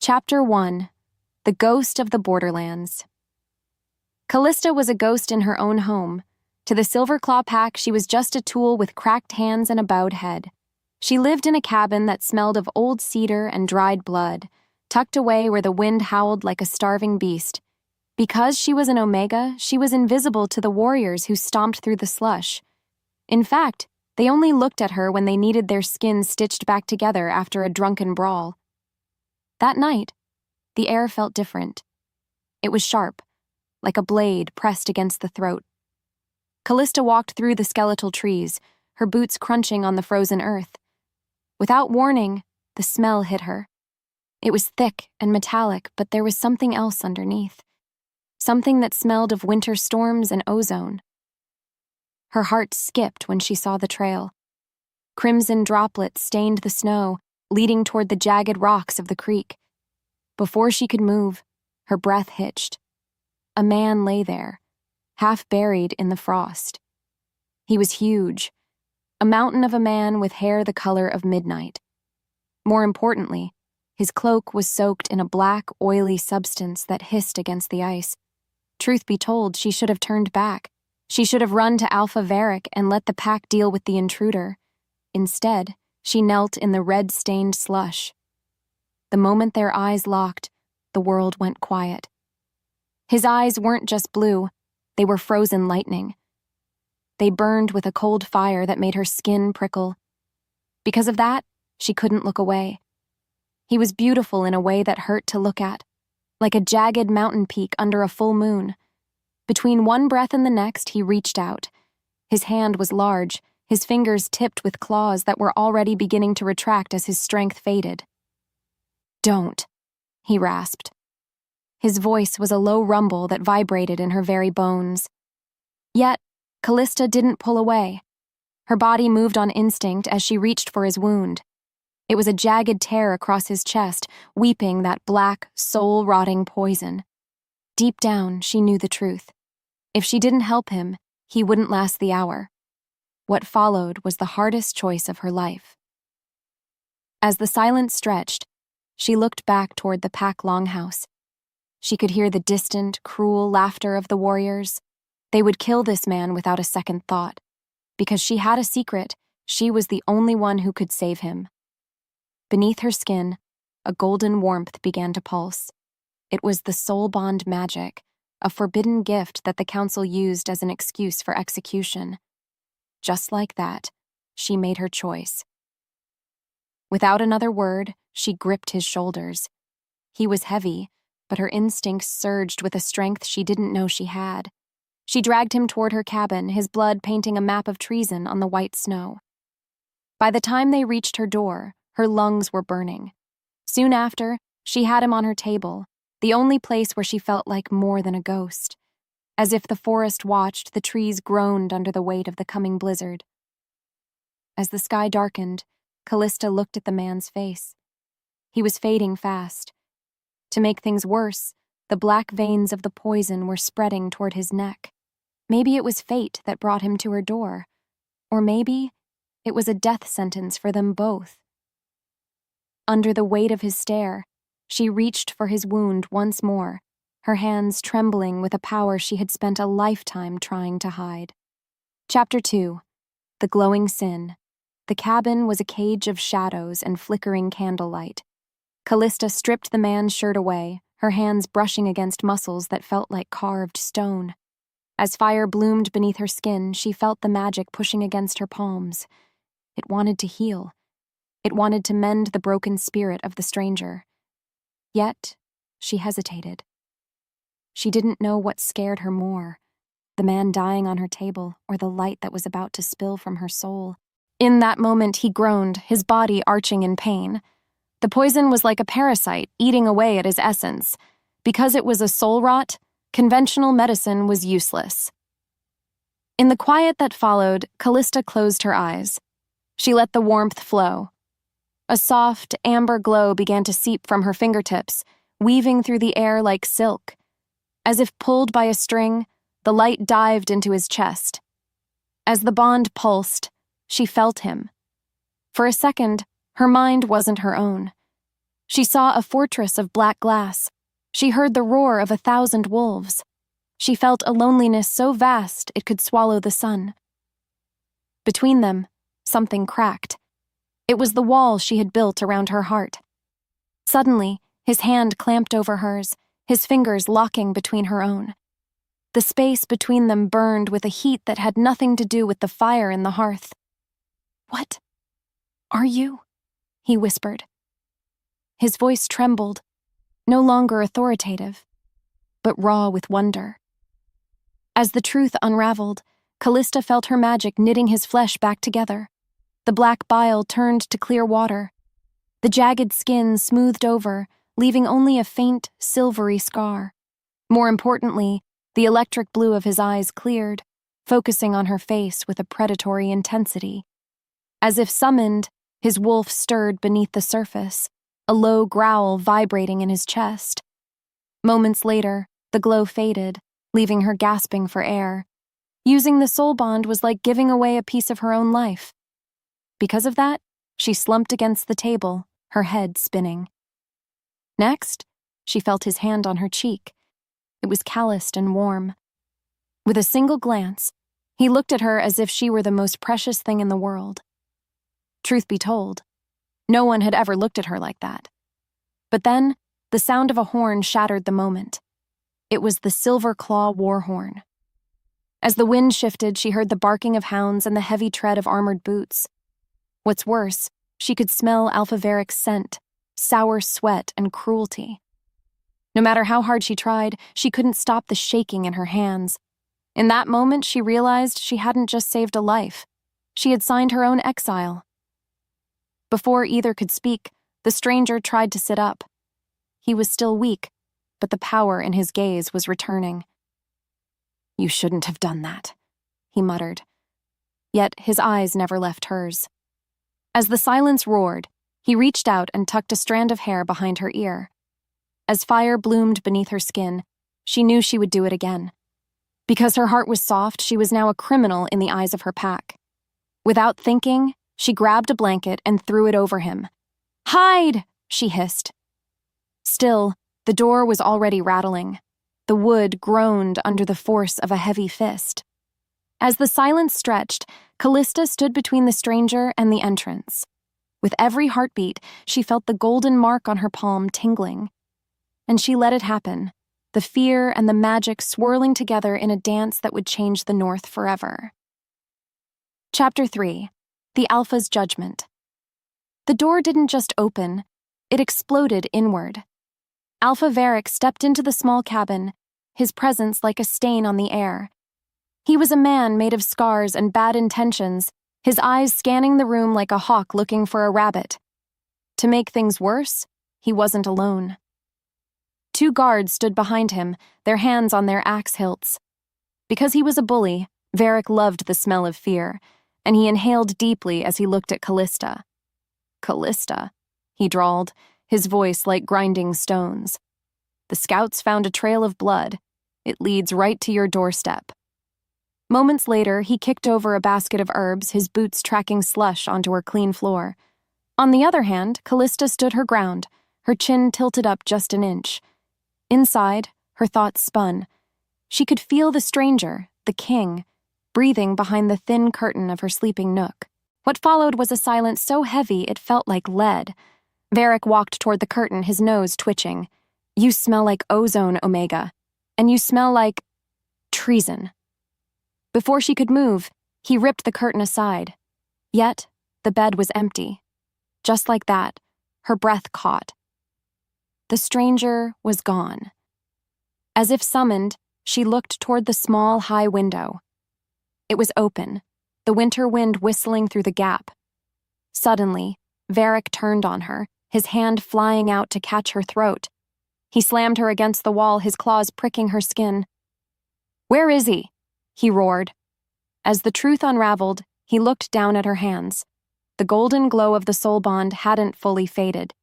Chapter 1. The Ghost of the Borderlands. Callista was a ghost in her own home. To the Silverclaw Pack, she was just a tool with cracked hands and a bowed head. She lived in a cabin that smelled of old cedar and dried blood, tucked away where the wind howled like a starving beast. Because she was an Omega, she was invisible to the warriors who stomped through the slush. In fact, they only looked at her when they needed their skins stitched back together after a drunken brawl. That night, the air felt different. It was sharp, like a blade pressed against the throat. Callista walked through the skeletal trees, her boots crunching on the frozen earth. Without warning, the smell hit her. It was thick and metallic, but there was something else underneath. Something that smelled of winter storms and ozone. Her heart skipped when she saw the trail. Crimson droplets stained the snow, leading toward the jagged rocks of the creek. Before she could move, her breath hitched. A man lay there, half buried in the frost. He was huge, a mountain of a man with hair the color of midnight. More importantly, his cloak was soaked in a black, oily substance that hissed against the ice. Truth be told, she should have turned back. She should have run to Alpha Varick and let the pack deal with the intruder. Instead, she knelt in the red-stained slush. The moment their eyes locked, the world went quiet. His eyes weren't just blue, they were frozen lightning. They burned with a cold fire that made her skin prickle. Because of that, she couldn't look away. He was beautiful in a way that hurt to look at, like a jagged mountain peak under a full moon. Between one breath and the next, he reached out. His hand was large, his fingers tipped with claws that were already beginning to retract as his strength faded. "Don't," he rasped. His voice was a low rumble that vibrated in her very bones. Yet, Callista didn't pull away. Her body moved on instinct as she reached for his wound. It was a jagged tear across his chest, weeping that black, soul-rotting poison. Deep down, she knew the truth. If she didn't help him, he wouldn't last the hour. What followed was the hardest choice of her life. As the silence stretched, she looked back toward the pack longhouse. She could hear the distant, cruel laughter of the warriors. They would kill this man without a second thought. Because she had a secret, she was the only one who could save him. Beneath her skin, a golden warmth began to pulse. It was the soul bond magic, a forbidden gift that the council used as an excuse for execution. Just like that, she made her choice. Without another word, she gripped his shoulders. He was heavy, but her instincts surged with a strength she didn't know she had. She dragged him toward her cabin, his blood painting a map of treason on the white snow. By the time they reached her door, her lungs were burning. Soon after, she had him on her table, the only place where she felt like more than a ghost. As if the forest watched, the trees groaned under the weight of the coming blizzard. As the sky darkened, Callista looked at the man's face. He was fading fast. To make things worse, the black veins of the poison were spreading toward his neck. Maybe it was fate that brought him to her door. Or maybe it was a death sentence for them both. Under the weight of his stare, she reached for his wound once more, her hands trembling with a power she had spent a lifetime trying to hide. Chapter 2. The Glowing Sin. The cabin was a cage of shadows and flickering candlelight. Callista stripped the man's shirt away, her hands brushing against muscles that felt like carved stone. As fire bloomed beneath her skin, she felt the magic pushing against her palms. It wanted to heal. It wanted to mend the broken spirit of the stranger. Yet, she hesitated. She didn't know what scared her more, the man dying on her table or the light that was about to spill from her soul. In that moment, he groaned, his body arching in pain. The poison was like a parasite, eating away at his essence. Because it was a soul rot, conventional medicine was useless. In the quiet that followed, Callista closed her eyes. She let the warmth flow. A soft, amber glow began to seep from her fingertips, weaving through the air like silk. As if pulled by a string, the light dived into his chest. As the bond pulsed, she felt him. For a second, her mind wasn't her own. She saw a fortress of black glass. She heard the roar of 1,000 wolves. She felt a loneliness so vast it could swallow the sun. Between them, something cracked. It was the wall she had built around her heart. Suddenly, his hand clamped over hers, his fingers locking between her own. The space between them burned with a heat that had nothing to do with the fire in the hearth. "What are you?" he whispered. His voice trembled, no longer authoritative, but raw with wonder. As the truth unraveled, Callista felt her magic knitting his flesh back together. The black bile turned to clear water. The jagged skin smoothed over, leaving only a faint, silvery scar. More importantly, the electric blue of his eyes cleared, focusing on her face with a predatory intensity. As if summoned, his wolf stirred beneath the surface, a low growl vibrating in his chest. Moments later, the glow faded, leaving her gasping for air. Using the soul bond was like giving away a piece of her own life. Because of that, she slumped against the table, her head spinning. Next, she felt his hand on her cheek. It was calloused and warm. With a single glance, he looked at her as if she were the most precious thing in the world. Truth be told, no one had ever looked at her like that. But then, the sound of a horn shattered the moment. It was the silver claw war horn. As the wind shifted, she heard the barking of hounds and the heavy tread of armored boots. What's worse, she could smell Alphaveric's scent, sour sweat and cruelty. No matter how hard she tried, she couldn't stop the shaking in her hands. In that moment, she realized she hadn't just saved a life. She had signed her own exile. Before either could speak, the stranger tried to sit up. He was still weak, but the power in his gaze was returning. "You shouldn't have done that," he muttered. Yet his eyes never left hers. As the silence roared, he reached out and tucked a strand of hair behind her ear. As fire bloomed beneath her skin, she knew she would do it again. Because her heart was soft, she was now a criminal in the eyes of her pack. Without thinking, she grabbed a blanket and threw it over him. "Hide!" she hissed. Still, the door was already rattling. The wood groaned under the force of a heavy fist. As the silence stretched, Callista stood between the stranger and the entrance. With every heartbeat, she felt the golden mark on her palm tingling. And she let it happen, the fear and the magic swirling together in a dance that would change the North forever. Chapter 3. The Alpha's Judgment. The door didn't just open, it exploded inward. Alphaveric stepped into the small cabin, his presence like a stain on the air. He was a man made of scars and bad intentions, his eyes scanning the room like a hawk looking for a rabbit. To make things worse, he wasn't alone. 2 guards stood behind him, their hands on their axe hilts. Because he was a bully, Varric loved the smell of fear, and he inhaled deeply as he looked at Callista. "Callista," he drawled, his voice like grinding stones. "The scouts found a trail of blood. It leads right to your doorstep." Moments later, he kicked over a basket of herbs, his boots tracking slush onto her clean floor. On the other hand, Callista stood her ground, her chin tilted up just an inch. Inside, her thoughts spun. She could feel the stranger, the king, breathing behind the thin curtain of her sleeping nook. What followed was a silence so heavy it felt like lead. Varric walked toward the curtain, his nose twitching. "You smell like ozone, Omega. And you smell like treason." Before she could move, he ripped the curtain aside. Yet, the bed was empty. Just like that, her breath caught. The stranger was gone. As if summoned, she looked toward the small, high window. It was open, the winter wind whistling through the gap. Suddenly, Varric turned on her, his hand flying out to catch her throat. He slammed her against the wall, his claws pricking her skin. "Where is he?" he roared. As the truth unraveled, he looked down at her hands. The golden glow of the soul bond hadn't fully faded.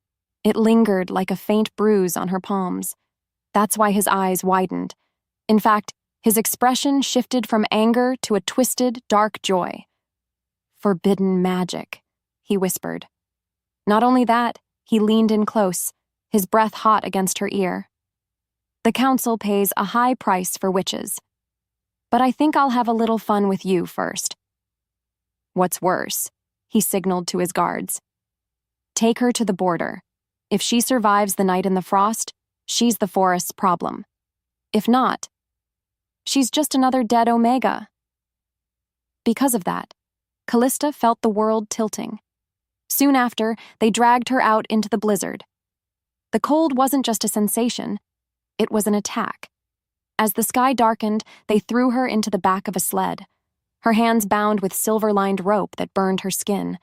It lingered like a faint bruise on her palms. That's why his eyes widened. In fact, his expression shifted from anger to a twisted, dark joy. "Forbidden magic," he whispered. Not only that, He leaned in close, his breath hot against her ear. The council pays a high price for witches. But I think I'll have a little fun with you first. What's worse, he signaled to his guards. Take her to the border. If she survives the night in the frost, she's the forest's problem. If not, she's just another dead Omega. Because of that, Callista felt the world tilting. Soon after, they dragged her out into the blizzard. The cold wasn't just a sensation, it was an attack. As the sky darkened, they threw her into the back of a sled, her hands bound with silver-lined rope that burned her skin.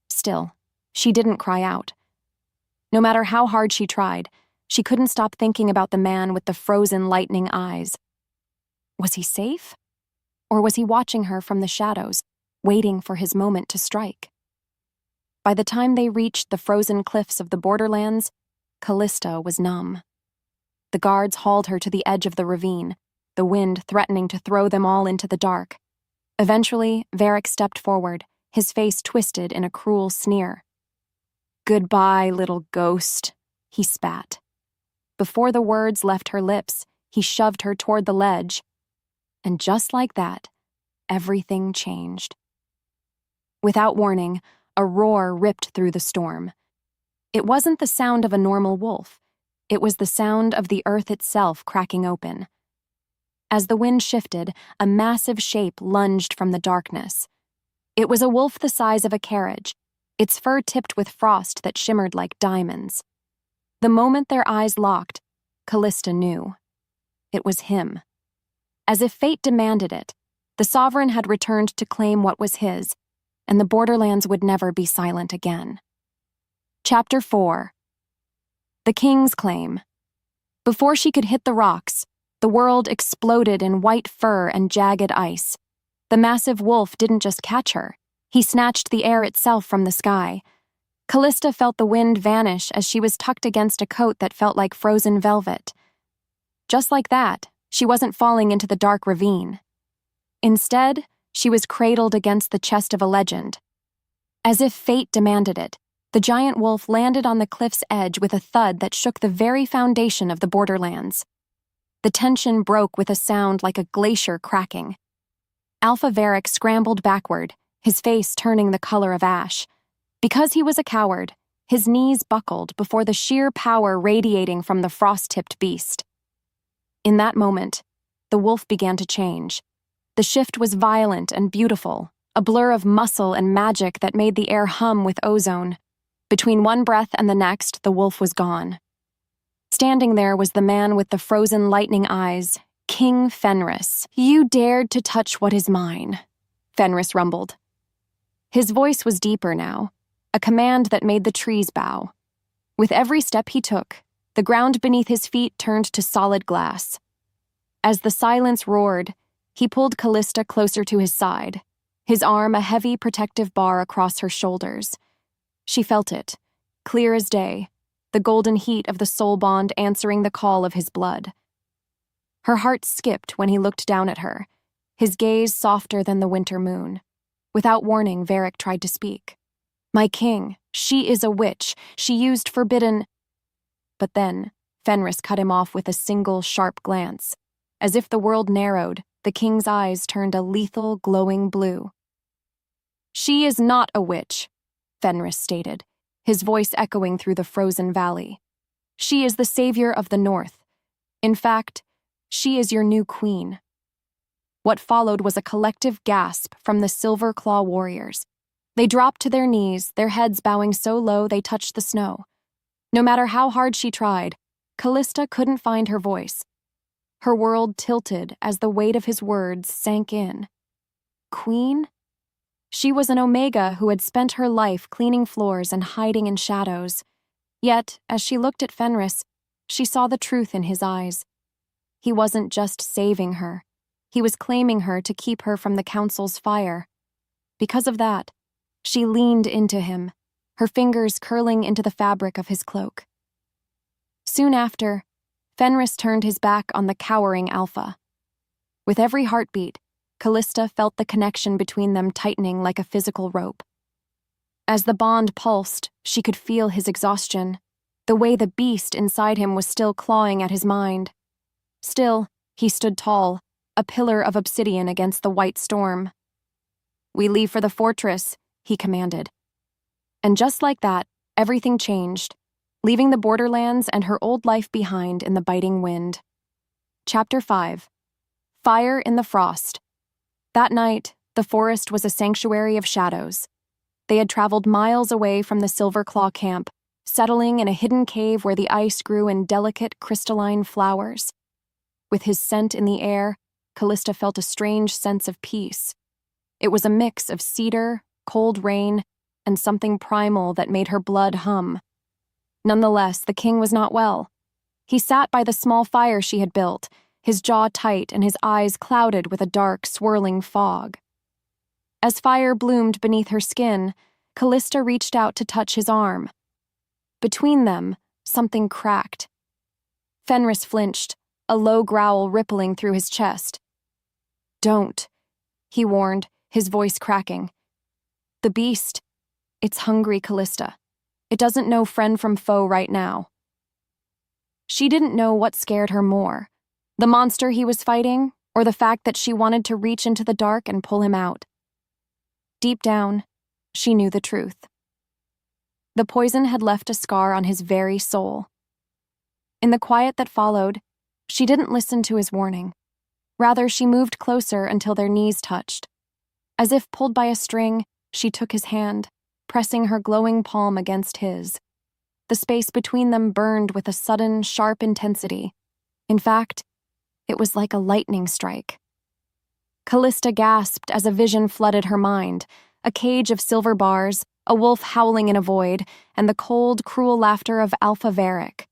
Still, she didn't cry out. No matter how hard she tried, she couldn't stop thinking about the man with the frozen lightning eyes. Was he safe? Or was he watching her from the shadows, waiting for his moment to strike? By the time they reached the frozen cliffs of the Borderlands, Callista was numb. The guards hauled her to the edge of the ravine, the wind threatening to throw them all into the dark. Eventually, Varric stepped forward, his face twisted in a cruel sneer. "Goodbye, little ghost," he spat. Before the words left her lips, he shoved her toward the ledge. And just like that, everything changed. Without warning, a roar ripped through the storm. It wasn't the sound of a normal wolf. It was the sound of the earth itself cracking open. As the wind shifted, a massive shape lunged from the darkness. It was a wolf the size of a carriage, its fur tipped with frost that shimmered like diamonds. The moment their eyes locked, Callista knew. It was him. As if fate demanded it, the Sovereign had returned to claim what was his, and the Borderlands would never be silent again. Chapter 4. The King's Claim. Before she could hit the rocks, the world exploded in white fur and jagged ice. The massive wolf didn't just catch her, he snatched the air itself from the sky. Callista felt the wind vanish as she was tucked against a coat that felt like frozen velvet. Just like that, she wasn't falling into the dark ravine. Instead, she was cradled against the chest of a legend. As if fate demanded it, the giant wolf landed on the cliff's edge with a thud that shook the very foundation of the Borderlands. The tension broke with a sound like a glacier cracking. Alpha Varric scrambled backward, his face turning the color of ash. Because he was a coward, his knees buckled before the sheer power radiating from the frost-tipped beast. In that moment, the wolf began to change. The shift was violent and beautiful, a blur of muscle and magic that made the air hum with ozone. Between one breath and the next, the wolf was gone. Standing there was the man with the frozen lightning eyes, King Fenris. "You dared to touch what is mine," Fenris rumbled. His voice was deeper now, a command that made the trees bow. With every step he took, the ground beneath his feet turned to solid glass. As the silence roared, he pulled Callista closer to his side, his arm a heavy protective bar across her shoulders. She felt it, clear as day, the golden heat of the soul bond answering the call of his blood. Her heart skipped when he looked down at her, his gaze softer than the winter moon. Without warning, Varric tried to speak. "My king, she is a witch. She used forbidden—" But then, Fenris cut him off with a single sharp glance. As if the world narrowed, the king's eyes turned a lethal, glowing blue. "She is not a witch," Fenris stated, his voice echoing through the frozen valley. "She is the savior of the North. In fact, she is your new queen." What followed was a collective gasp from the Silver Claw warriors. They dropped to their knees, their heads bowing so low they touched the snow. No matter how hard she tried, Callista couldn't find her voice. Her world tilted as the weight of his words sank in. Queen? She was an Omega who had spent her life cleaning floors and hiding in shadows. Yet, as she looked at Fenris, she saw the truth in his eyes. He wasn't just saving her. He was claiming her to keep her from the Council's fire. Because of that, she leaned into him, her fingers curling into the fabric of his cloak. Soon after, Fenris turned his back on the cowering Alpha. With every heartbeat, Callista felt the connection between them tightening like a physical rope. As the bond pulsed, she could feel his exhaustion, the way the beast inside him was still clawing at his mind. Still, he stood tall, a pillar of obsidian against the white storm. "We leave for the fortress," he commanded. And just like that, everything changed, leaving the Borderlands and her old life behind in the biting wind. Chapter 5. Fire in the Frost. That night, the forest was a sanctuary of shadows. They had traveled miles away from the Silverclaw camp, settling in a hidden cave where the ice grew in delicate, crystalline flowers. With his scent in the air, Callista felt a strange sense of peace. It was a mix of cedar, cold rain, and something primal that made her blood hum. Nonetheless, the king was not well. He sat by the small fire she had built, his jaw tight and his eyes clouded with a dark, swirling fog. As fire bloomed beneath her skin, Callista reached out to touch his arm. Between them, something cracked. Fenris flinched, a low growl rippling through his chest. "Don't," he warned, his voice cracking. "The beast, it's hungry, Callista. It doesn't know friend from foe right now." She didn't know what scared her more, the monster he was fighting, or the fact that she wanted to reach into the dark and pull him out. Deep down, she knew the truth. The poison had left a scar on his very soul. In the quiet that followed, she didn't listen to his warning. Rather, she moved closer until their knees touched. As if pulled by a string, she took his hand, pressing her glowing palm against his. The space between them burned with a sudden, sharp intensity. In fact, it was like a lightning strike. Callista gasped as a vision flooded her mind, a cage of silver bars, a wolf howling in a void, and the cold, cruel laughter of Alpha Varric.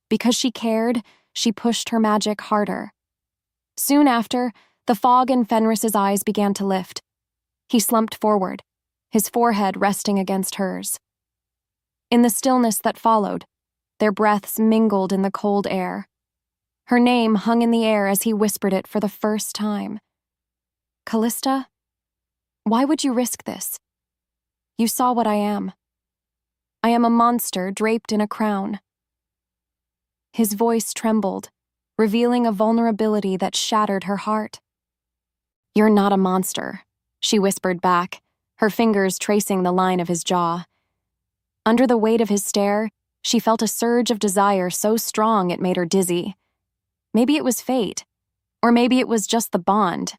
Because she cared, she pushed her magic harder. Soon after, the fog in Fenris's eyes began to lift. He slumped forward, his forehead resting against hers. In the stillness that followed, their breaths mingled in the cold air. Her name hung in the air as he whispered it for the first time. "Callista, why would you risk this? You saw what I am. I am a monster draped in a crown." His voice trembled, revealing a vulnerability that shattered her heart. "You're not a monster," she whispered back, her fingers tracing the line of his jaw. Under the weight of his stare, she felt a surge of desire so strong it made her dizzy. Maybe it was fate, or maybe it was just the bond,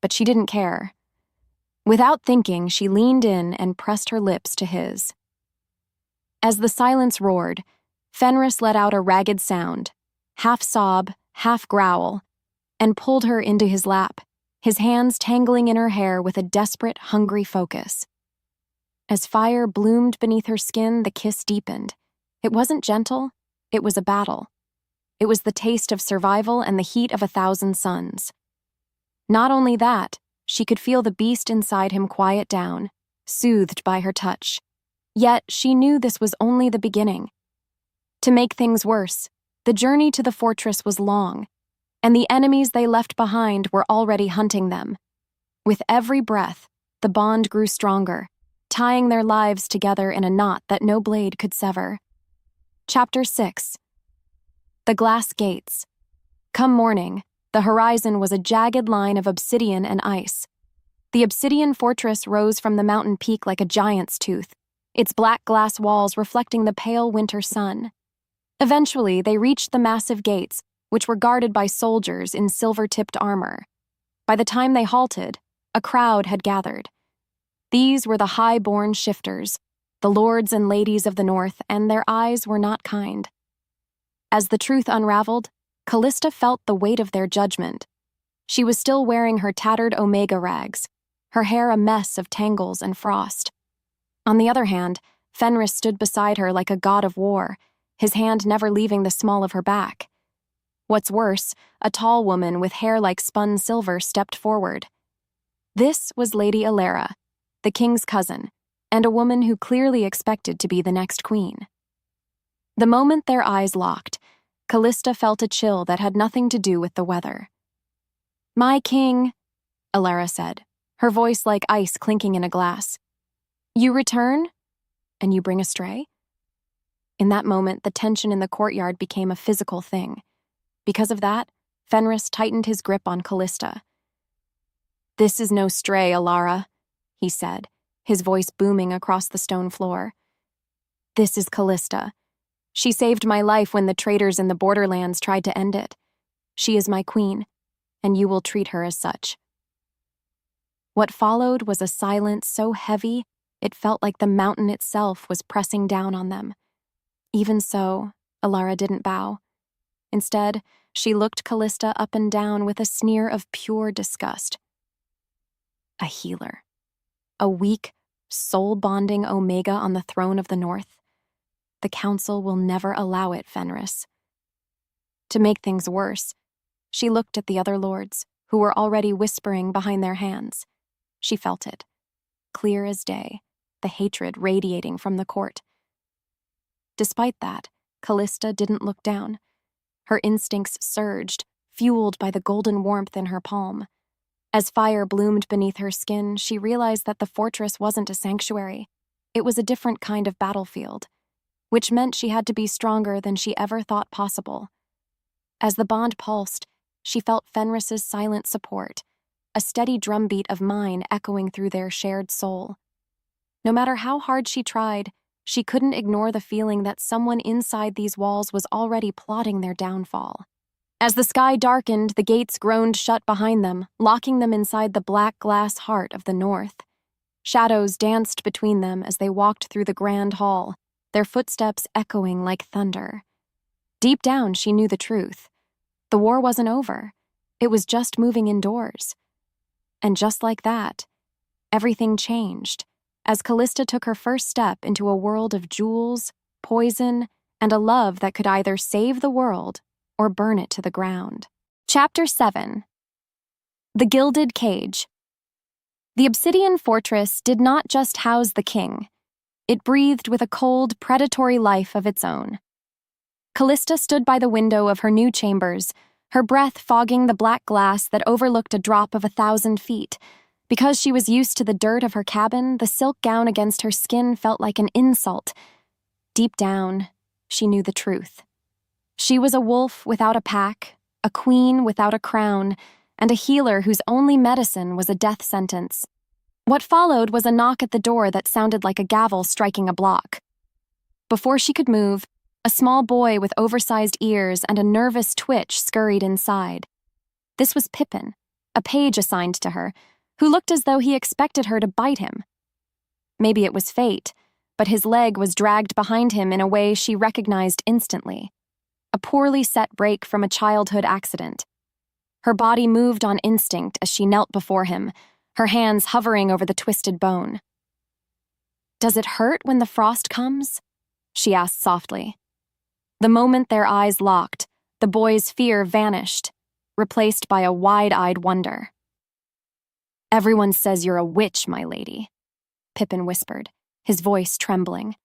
but she didn't care. Without thinking, she leaned in and pressed her lips to his. As the silence roared, Fenris let out a ragged sound, half sob, half growl, and pulled her into his lap, his hands tangling in her hair with a desperate, hungry focus. As fire bloomed beneath her skin, the kiss deepened. It wasn't gentle, it was a battle. It was the taste of survival and the heat of 1,000 suns. Not only that, she could feel the beast inside him quiet down, soothed by her touch. Yet she knew this was only the beginning. To make things worse, the journey to the fortress was long, and the enemies they left behind were already hunting them. With every breath, the bond grew stronger, tying their lives together in a knot that no blade could sever. Chapter 6. The Glass Gates. Come morning, the horizon was a jagged line of obsidian and ice. The Obsidian Fortress rose from the mountain peak like a giant's tooth, its black glass walls reflecting the pale winter sun. Eventually, they reached the massive gates, which were guarded by soldiers in silver-tipped armor. By the time they halted, a crowd had gathered. These were the high-born shifters, the lords and ladies of the north, and their eyes were not kind. As the truth unraveled, Callista felt the weight of their judgment. She was still wearing her tattered Omega rags, her hair a mess of tangles and frost. On the other hand, Fenris stood beside her like a god of war, his hand never leaving the small of her back. What's worse, a tall woman with hair like spun silver stepped forward. This was Lady Alara, the king's cousin, and a woman who clearly expected to be the next queen. The moment their eyes locked, Callista felt a chill that had nothing to do with the weather. "My king," Alara said, her voice like ice clinking in a glass. You return, and you bring a stray? In that moment, the tension in the courtyard became a physical thing. Because of that, Fenris tightened his grip on Callista. "This is no stray, Alara," he said, his voice booming across the stone floor. "This is Callista. She saved my life when the traitors in the Borderlands tried to end it. She is my queen, and you will treat her as such." What followed was a silence so heavy it felt like the mountain itself was pressing down on them. Even so, Alara didn't bow. Instead, she looked Callista up and down with a sneer of pure disgust. A healer. A weak, soul-bonding Omega on the throne of the North. The Council will never allow it, Fenris. To make things worse, she looked at the other lords, who were already whispering behind their hands. She felt it, clear as day, the hatred radiating from the court. Despite that, Callista didn't look down. Her instincts surged, fueled by the golden warmth in her palm. As fire bloomed beneath her skin, she realized that the fortress wasn't a sanctuary. It was a different kind of battlefield, which meant she had to be stronger than she ever thought possible. As the bond pulsed, she felt Fenris's silent support, a steady drumbeat of mine echoing through their shared soul. No matter how hard she tried, she couldn't ignore the feeling that someone inside these walls was already plotting their downfall. As the sky darkened, the gates groaned shut behind them, locking them inside the black glass heart of the North. Shadows danced between them as they walked through the grand hall, their footsteps echoing like thunder. Deep down, she knew the truth. The war wasn't over. It was just moving indoors. And just like that, everything changed as Callista took her first step into a world of jewels, poison, and a love that could either save the world or burn it to the ground. Chapter 7. The Gilded Cage. The Obsidian Fortress did not just house the king. It breathed with a cold, predatory life of its own. Callista stood by the window of her new chambers, her breath fogging the black glass that overlooked a drop of 1,000 feet. Because she was used to the dirt of her cabin, the silk gown against her skin felt like an insult. Deep down, she knew the truth. She was a wolf without a pack, a queen without a crown, and a healer whose only medicine was a death sentence. What followed was a knock at the door that sounded like a gavel striking a block. Before she could move, a small boy with oversized ears and a nervous twitch scurried inside. This was Pippin, a page assigned to her, who looked as though he expected her to bite him. Maybe it was fate, but his leg was dragged behind him in a way she recognized instantly. A poorly set break from a childhood accident. Her body moved on instinct as she knelt before him, her hands hovering over the twisted bone. "Does it hurt when the frost comes?" she asked softly. The moment their eyes locked, the boy's fear vanished, replaced by a wide-eyed wonder. "Everyone says you're a witch, my lady," Pippin whispered, his voice trembling.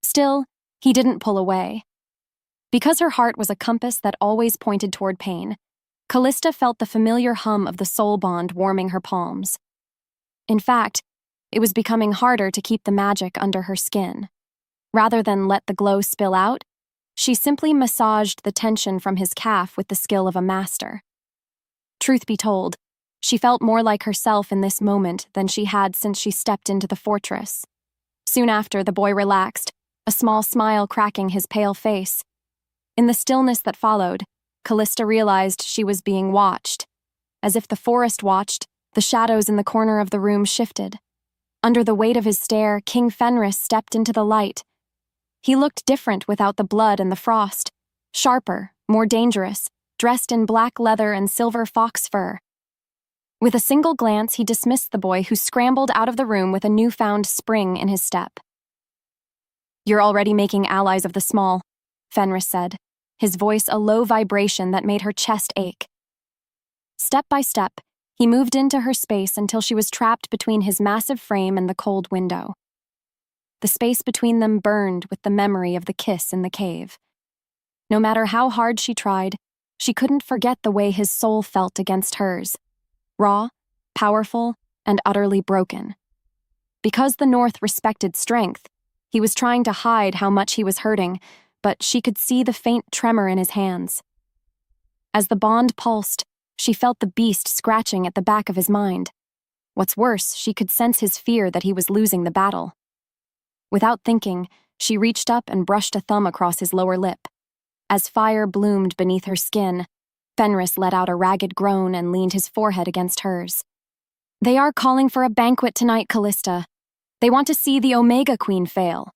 Still, he didn't pull away. Because her heart was a compass that always pointed toward pain, Callista felt the familiar hum of the soul bond warming her palms. In fact, it was becoming harder to keep the magic under her skin. Rather than let the glow spill out, she simply massaged the tension from his calf with the skill of a master. Truth be told, she felt more like herself in this moment than she had since she stepped into the fortress. Soon after, the boy relaxed, a small smile cracking his pale face. In the stillness that followed, Callista realized she was being watched. As if the forest watched, the shadows in the corner of the room shifted. Under the weight of his stare, King Fenris stepped into the light. He looked different without the blood and the frost, sharper, more dangerous, dressed in black leather and silver fox fur. With a single glance, he dismissed the boy, who scrambled out of the room with a newfound spring in his step. "You're already making allies of the small," Fenris said, his voice a low vibration that made her chest ache. Step by step, he moved into her space until she was trapped between his massive frame and the cold window. The space between them burned with the memory of the kiss in the cave. No matter how hard she tried, she couldn't forget the way his soul felt against hers. Raw, powerful, and utterly broken. Because the North respected strength, he was trying to hide how much he was hurting, but she could see the faint tremor in his hands. As the bond pulsed, she felt the beast scratching at the back of his mind. What's worse, she could sense his fear that he was losing the battle. Without thinking, she reached up and brushed a thumb across his lower lip. As fire bloomed beneath her skin, Fenris let out a ragged groan and leaned his forehead against hers. "They are calling for a banquet tonight, Callista. They want to see the Omega Queen fail."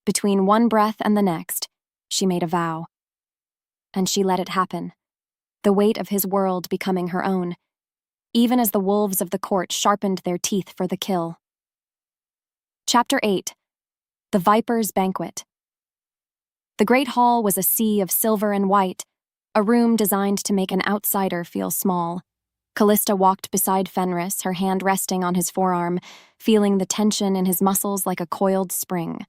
Between one breath and the next, she made a vow. And she let it happen, the weight of his world becoming her own, even as the wolves of the court sharpened their teeth for the kill. Chapter 8. The Viper's Banquet. The Great Hall was a sea of silver and white, a room designed to make an outsider feel small. Callista walked beside Fenris, her hand resting on his forearm, feeling the tension in his muscles like a coiled spring.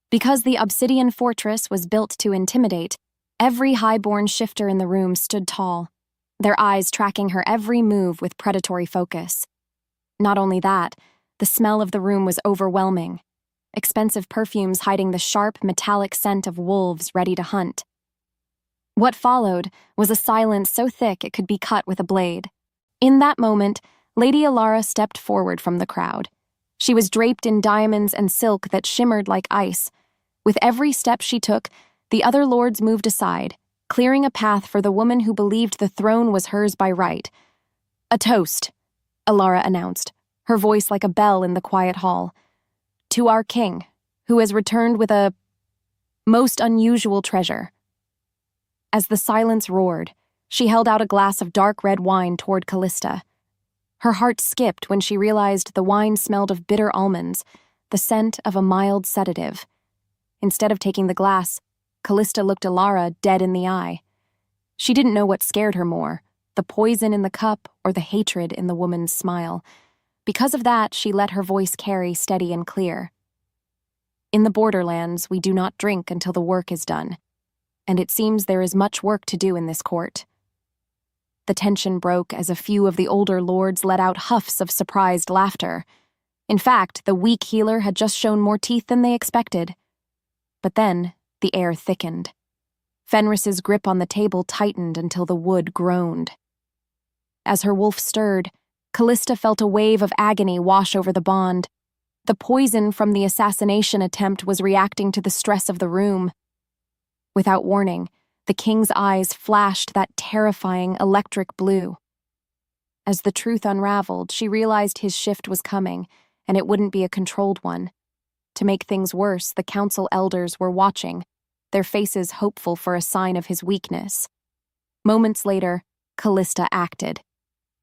Because the Obsidian Fortress was built to intimidate, every high-born shifter in the room stood tall, their eyes tracking her every move with predatory focus. Not only that, the smell of the room was overwhelming, expensive perfumes hiding the sharp, metallic scent of wolves ready to hunt. What followed was a silence so thick it could be cut with a blade. In that moment, Lady Alara stepped forward from the crowd. She was draped in diamonds and silk that shimmered like ice. With every step she took, the other lords moved aside, clearing a path for the woman who believed the throne was hers by right. "A toast," Alara announced, her voice like a bell in the quiet hall. "To our king, who has returned with a most unusual treasure." As the silence roared, she held out a glass of dark red wine toward Callista. Her heart skipped when she realized the wine smelled of bitter almonds, the scent of a mild sedative. Instead of taking the glass, Callista looked Alara dead in the eye. She didn't know what scared her more, the poison in the cup or the hatred in the woman's smile. Because of that, she let her voice carry steady and clear. "In the Borderlands, we do not drink until the work is done, and it seems there is much work to do in this court." The tension broke as a few of the older lords let out huffs of surprised laughter. In fact, the weak healer had just shown more teeth than they expected. But then, the air thickened. Fenris's grip on the table tightened until the wood groaned. As her wolf stirred, Callista felt a wave of agony wash over the bond. The poison from the assassination attempt was reacting to the stress of the room. Without warning, the king's eyes flashed that terrifying electric blue. As the truth unraveled, she realized his shift was coming, and it wouldn't be a controlled one. To make things worse, the council elders were watching, their faces hopeful for a sign of his weakness. Moments later, Callista acted.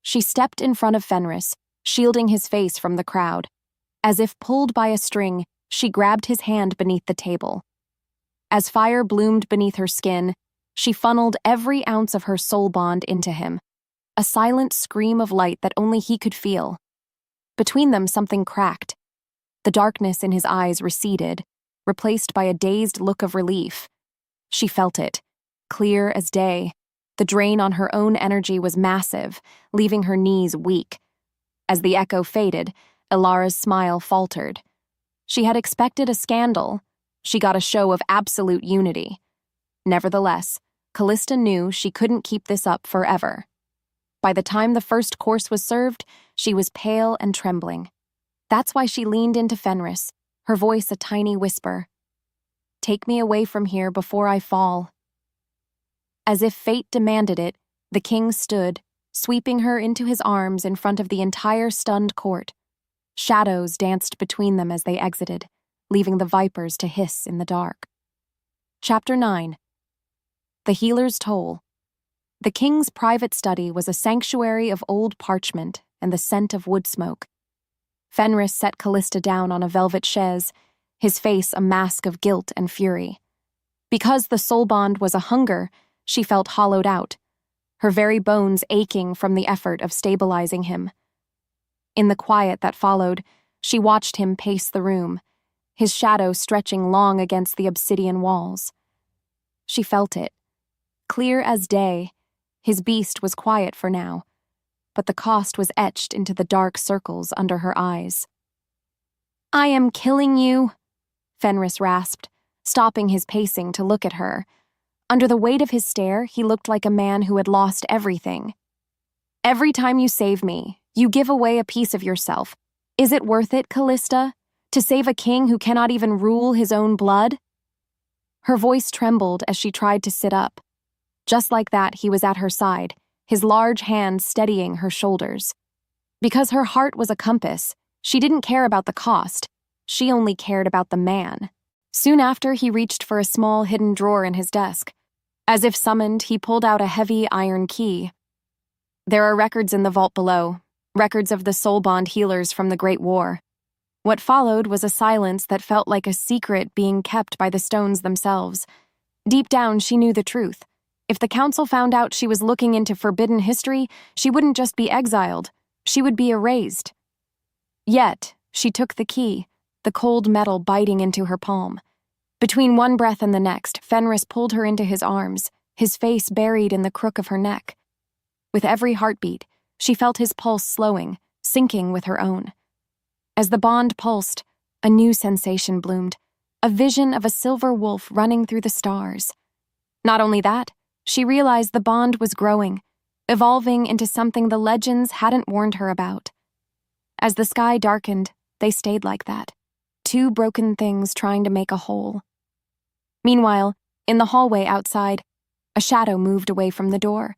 She stepped in front of Fenris, shielding his face from the crowd. As if pulled by a string, she grabbed his hand beneath the table. As fire bloomed beneath her skin, she funneled every ounce of her soul bond into him, a silent scream of light that only he could feel. Between them, something cracked. The darkness in his eyes receded, replaced by a dazed look of relief. She felt it, clear as day. The drain on her own energy was massive, leaving her knees weak. As the echo faded, Alara's smile faltered. She had expected a scandal. She got a show of absolute unity. Nevertheless, Callista knew she couldn't keep this up forever. By the time the first course was served, she was pale and trembling. That's why she leaned into Fenris, her voice a tiny whisper. "Take me away from here before I fall." As if fate demanded it, the king stood, sweeping her into his arms in front of the entire stunned court. Shadows danced between them as they exited, leaving the vipers to hiss in the dark. Chapter 9. The Healer's Toll. The king's private study was a sanctuary of old parchment and the scent of wood smoke. Fenris set Callista down on a velvet chaise, his face a mask of guilt and fury. Because the soul bond was a hunger, she felt hollowed out, her very bones aching from the effort of stabilizing him. In the quiet that followed, she watched him pace the room, his shadow stretching long against the obsidian walls. She felt it. Clear as day, his beast was quiet for now, but the cost was etched into the dark circles under her eyes. I am killing you, Fenris rasped, stopping his pacing to look at her. Under the weight of his stare, he looked like a man who had lost everything. Every time you save me, you give away a piece of yourself. Is it worth it, Callista, to save a king who cannot even rule his own blood? Her voice trembled as she tried to sit up. Just like that, he was at her side, his large hands steadying her shoulders. Because her heart was a compass, she didn't care about the cost. She only cared about the man. Soon after, he reached for a small hidden drawer in his desk. As if summoned, he pulled out a heavy iron key. There are records in the vault below, records of the soul bond healers from the Great War. What followed was a silence that felt like a secret being kept by the stones themselves. Deep down, she knew the truth. If the council found out she was looking into forbidden history, she wouldn't just be exiled, she would be erased. Yet, she took the key, the cold metal biting into her palm. Between one breath and the next, Fenris pulled her into his arms, his face buried in the crook of her neck. With every heartbeat, she felt his pulse slowing, syncing with her own. As the bond pulsed, a new sensation bloomed, a vision of a silver wolf running through the stars. Not only that, she realized the bond was growing, evolving into something the legends hadn't warned her about. As the sky darkened, they stayed like that, two broken things trying to make a whole. Meanwhile, in the hallway outside, a shadow moved away from the door.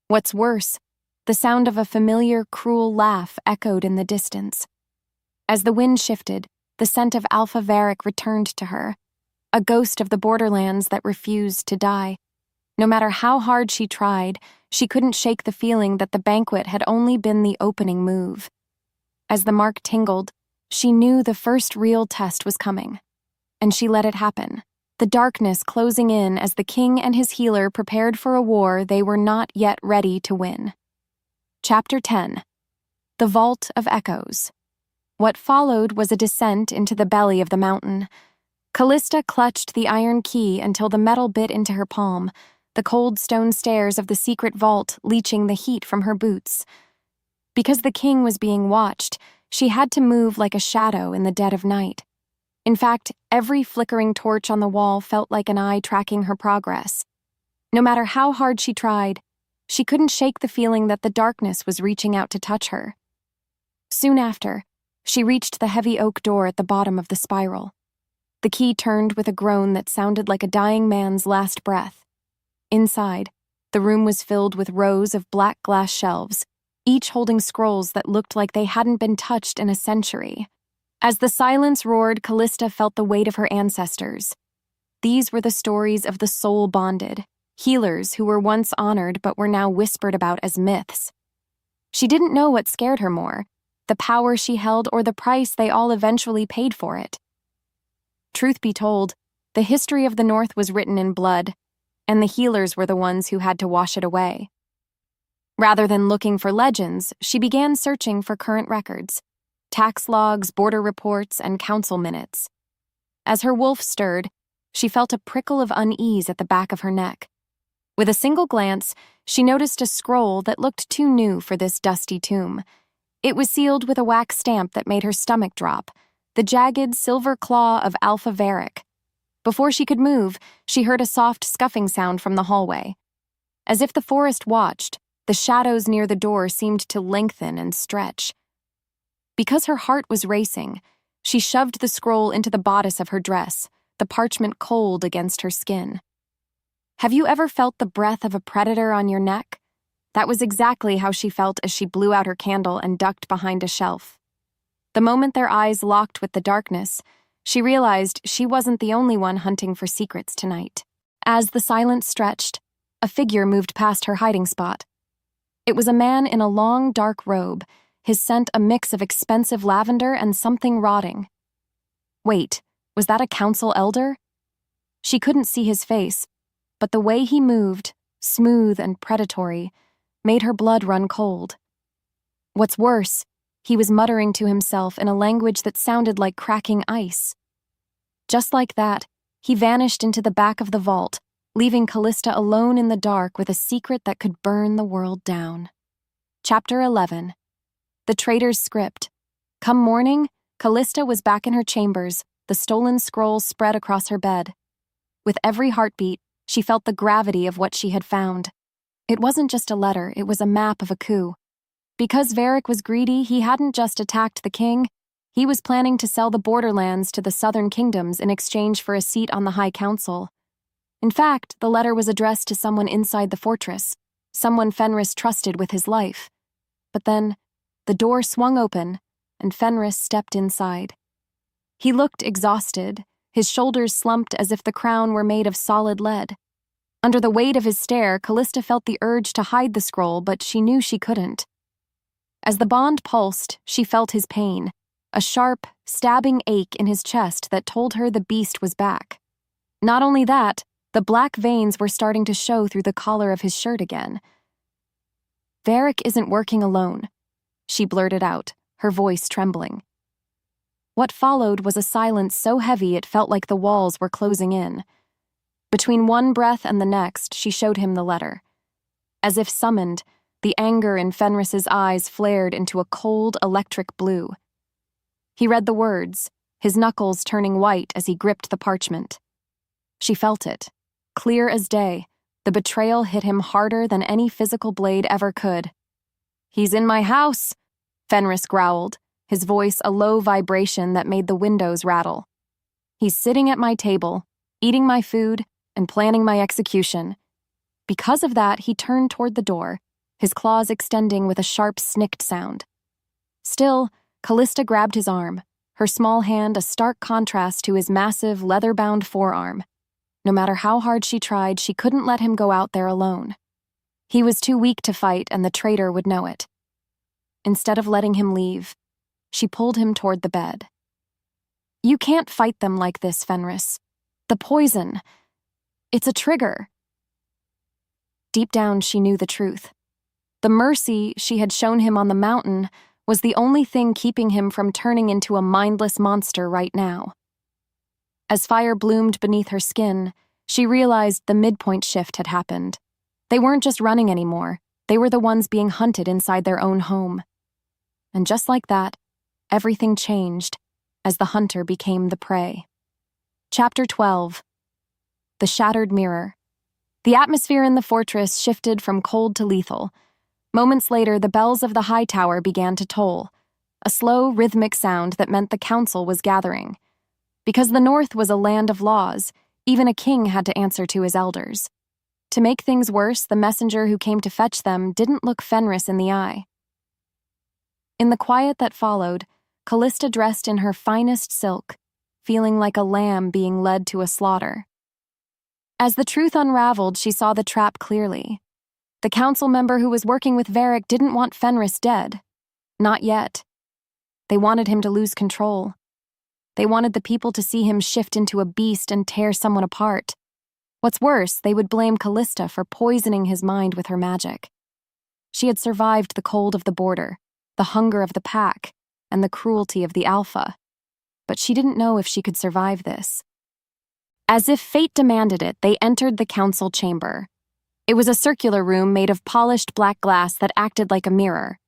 What's worse, the sound of a familiar, cruel laugh echoed in the distance. As the wind shifted, the scent of Alpha Varick returned to her, a ghost of the Borderlands that refused to die. No matter how hard she tried, she couldn't shake the feeling that the banquet had only been the opening move. As the mark tingled, she knew the first real test was coming, and she let it happen. The darkness closing in as the king and his healer prepared for a war they were not yet ready to win. Chapter 10. The Vault of Echoes. What followed was a descent into the belly of the mountain. Callista clutched the iron key until the metal bit into her palm, the cold stone stairs of the secret vault leaching the heat from her boots. Because the king was being watched, she had to move like a shadow in the dead of night. In fact, every flickering torch on the wall felt like an eye tracking her progress. No matter how hard she tried, she couldn't shake the feeling that the darkness was reaching out to touch her. Soon after, she reached the heavy oak door at the bottom of the spiral. The key turned with a groan that sounded like a dying man's last breath. Inside, the room was filled with rows of black glass shelves, each holding scrolls that looked like they hadn't been touched in a century. As the silence roared, Callista felt the weight of her ancestors. These were the stories of the soul-bonded, healers who were once honored but were now whispered about as myths. She didn't know what scared her more, the power she held or the price they all eventually paid for it. Truth be told, the history of the North was written in blood, and the healers were the ones who had to wash it away. Rather than looking for legends, she began searching for current records. Tax logs, border reports, and council minutes. As her wolf stirred, she felt a prickle of unease at the back of her neck. With a single glance, she noticed a scroll that looked too new for this dusty tomb. It was sealed with a wax stamp that made her stomach drop, the jagged silver claw of Alpha Varick. Before she could move, she heard a soft scuffing sound from the hallway. As if the forest watched, the shadows near the door seemed to lengthen and stretch. Because her heart was racing, she shoved the scroll into the bodice of her dress, the parchment cold against her skin. Have you ever felt the breath of a predator on your neck? That was exactly how she felt as she blew out her candle and ducked behind a shelf. The moment their eyes locked with the darkness, she realized she wasn't the only one hunting for secrets tonight. As the silence stretched, a figure moved past her hiding spot. It was a man in a long, dark robe, his scent a mix of expensive lavender and something rotting. Wait, was that a council elder? She couldn't see his face, but the way he moved, smooth and predatory, made her blood run cold. What's worse, he was muttering to himself in a language that sounded like cracking ice. Just like that, he vanished into the back of the vault, leaving Callista alone in the dark with a secret that could burn the world down. Chapter 11. The traitor's script. Come morning, Callista was back in her chambers, the stolen scroll spread across her bed. With every heartbeat, she felt the gravity of what she had found. It wasn't just a letter, it was a map of a coup. Because Varric was greedy, he hadn't just attacked the king, he was planning to sell the Borderlands to the southern kingdoms in exchange for a seat on the High Council. In fact, the letter was addressed to someone inside the fortress, someone Fenris trusted with his life. But then, the door swung open, and Fenris stepped inside. He looked exhausted, his shoulders slumped as if the crown were made of solid lead. Under the weight of his stare, Callista felt the urge to hide the scroll, but she knew she couldn't. As the bond pulsed, she felt his pain, a sharp, stabbing ache in his chest that told her the beast was back. Not only that, the black veins were starting to show through the collar of his shirt again. "Varric isn't working alone," she blurted out, her voice trembling. What followed was a silence so heavy it felt like the walls were closing in. Between one breath and the next, she showed him the letter. As if summoned, the anger in Fenris's eyes flared into a cold, electric blue. He read the words, his knuckles turning white as he gripped the parchment. She felt it. Clear as day, the betrayal hit him harder than any physical blade ever could. "He's in my house," Fenris growled, his voice a low vibration that made the windows rattle. "He's sitting at my table, eating my food, and planning my execution." Because of that, he turned toward the door, his claws extending with a sharp snicked sound. Still, Callista grabbed his arm, her small hand a stark contrast to his massive, leather-bound forearm. No matter how hard she tried, she couldn't let him go out there alone. He was too weak to fight, and the traitor would know it. Instead of letting him leave, she pulled him toward the bed. "You can't fight them like this, Fenris. The poison. It's a trigger." Deep down, she knew the truth. The mercy she had shown him on the mountain was the only thing keeping him from turning into a mindless monster right now. As fire bloomed beneath her skin, she realized the midpoint shift had happened. They weren't just running anymore, they were the ones being hunted inside their own home. And just like that, everything changed as the hunter became the prey. Chapter 12. The Shattered Mirror. The atmosphere in the fortress shifted from cold to lethal. Moments later, the bells of the high tower began to toll, a slow, rhythmic sound that meant the council was gathering. Because the North was a land of laws, even a king had to answer to his elders. To make things worse, the messenger who came to fetch them didn't look Fenris in the eye. In the quiet that followed, Callista dressed in her finest silk, feeling like a lamb being led to a slaughter. As the truth unraveled, she saw the trap clearly. The council member who was working with Varric didn't want Fenris dead. Not yet. They wanted him to lose control. They wanted the people to see him shift into a beast and tear someone apart. What's worse, they would blame Callista for poisoning his mind with her magic. She had survived the cold of the border, the hunger of the pack, and the cruelty of the Alpha. But she didn't know if she could survive this. As if fate demanded it, they entered the council chamber. It was a circular room made of polished black glass that acted like a mirror.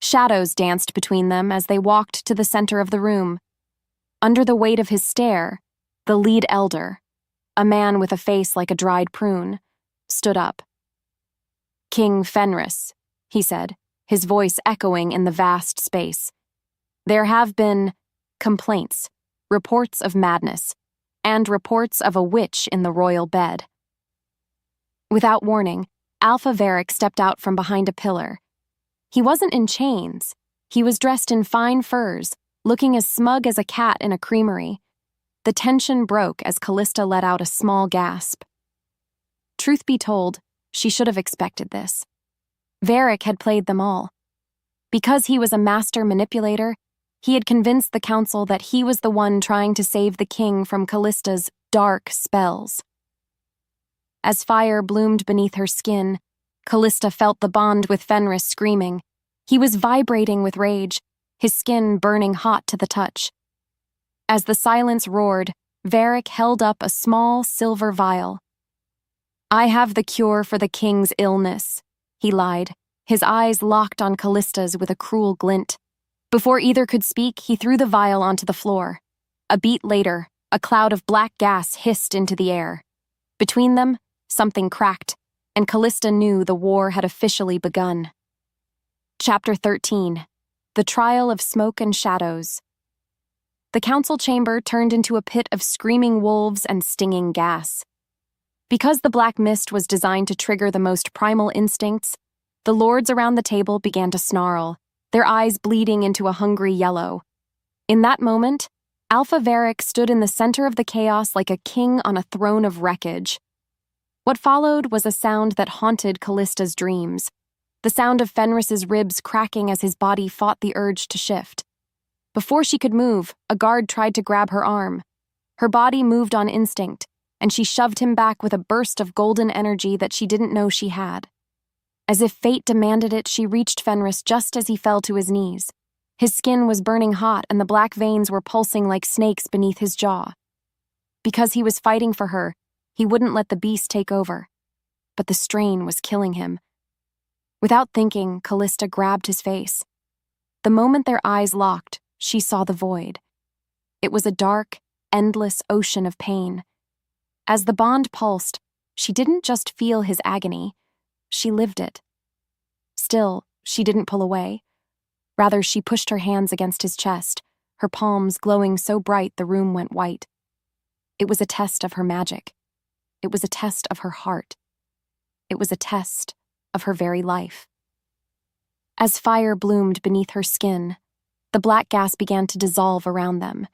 Shadows danced between them as they walked to the center of the room. Under the weight of his stare, the lead elder, a man with a face like a dried prune, stood up. "King Fenris," he said, his voice echoing in the vast space. "There have been complaints, reports of madness, and reports of a witch in the royal bed." Without warning, Alpha Varric stepped out from behind a pillar. He wasn't in chains. He was dressed in fine furs, looking as smug as a cat in a creamery. The tension broke as Callista let out a small gasp. Truth be told, she should have expected this. Varric had played them all. Because he was a master manipulator, he had convinced the council that he was the one trying to save the king from Callista's dark spells. As fire bloomed beneath her skin, Callista felt the bond with Fenris screaming. He was vibrating with rage, his skin burning hot to the touch. As the silence roared, Varric held up a small silver vial. "I have the cure for the king's illness," he lied, his eyes locked on Callista's with a cruel glint. Before either could speak, he threw the vial onto the floor. A beat later, a cloud of black gas hissed into the air. Between them, something cracked, and Callista knew the war had officially begun. Chapter 13. The Trial of Smoke and Shadows. The council chamber turned into a pit of screaming wolves and stinging gas. Because the black mist was designed to trigger the most primal instincts, the lords around the table began to snarl, their eyes bleeding into a hungry yellow. In that moment, Alpha Varric stood in the center of the chaos like a king on a throne of wreckage. What followed was a sound that haunted Callista's dreams, the sound of Fenris's ribs cracking as his body fought the urge to shift. Before she could move, a guard tried to grab her arm. Her body moved on instinct, and she shoved him back with a burst of golden energy that she didn't know she had. As if fate demanded it, she reached Fenris just as he fell to his knees. His skin was burning hot, and the black veins were pulsing like snakes beneath his jaw. Because he was fighting for her, he wouldn't let the beast take over. But the strain was killing him. Without thinking, Callista grabbed his face. The moment their eyes locked, she saw the void. It was a dark, endless ocean of pain. As the bond pulsed, she didn't just feel his agony, she lived it. Still, she didn't pull away. Rather, she pushed her hands against his chest, her palms glowing so bright the room went white. It was a test of her magic. It was a test of her heart. It was a test of her very life. As fire bloomed beneath her skin, the black gas began to dissolve around them.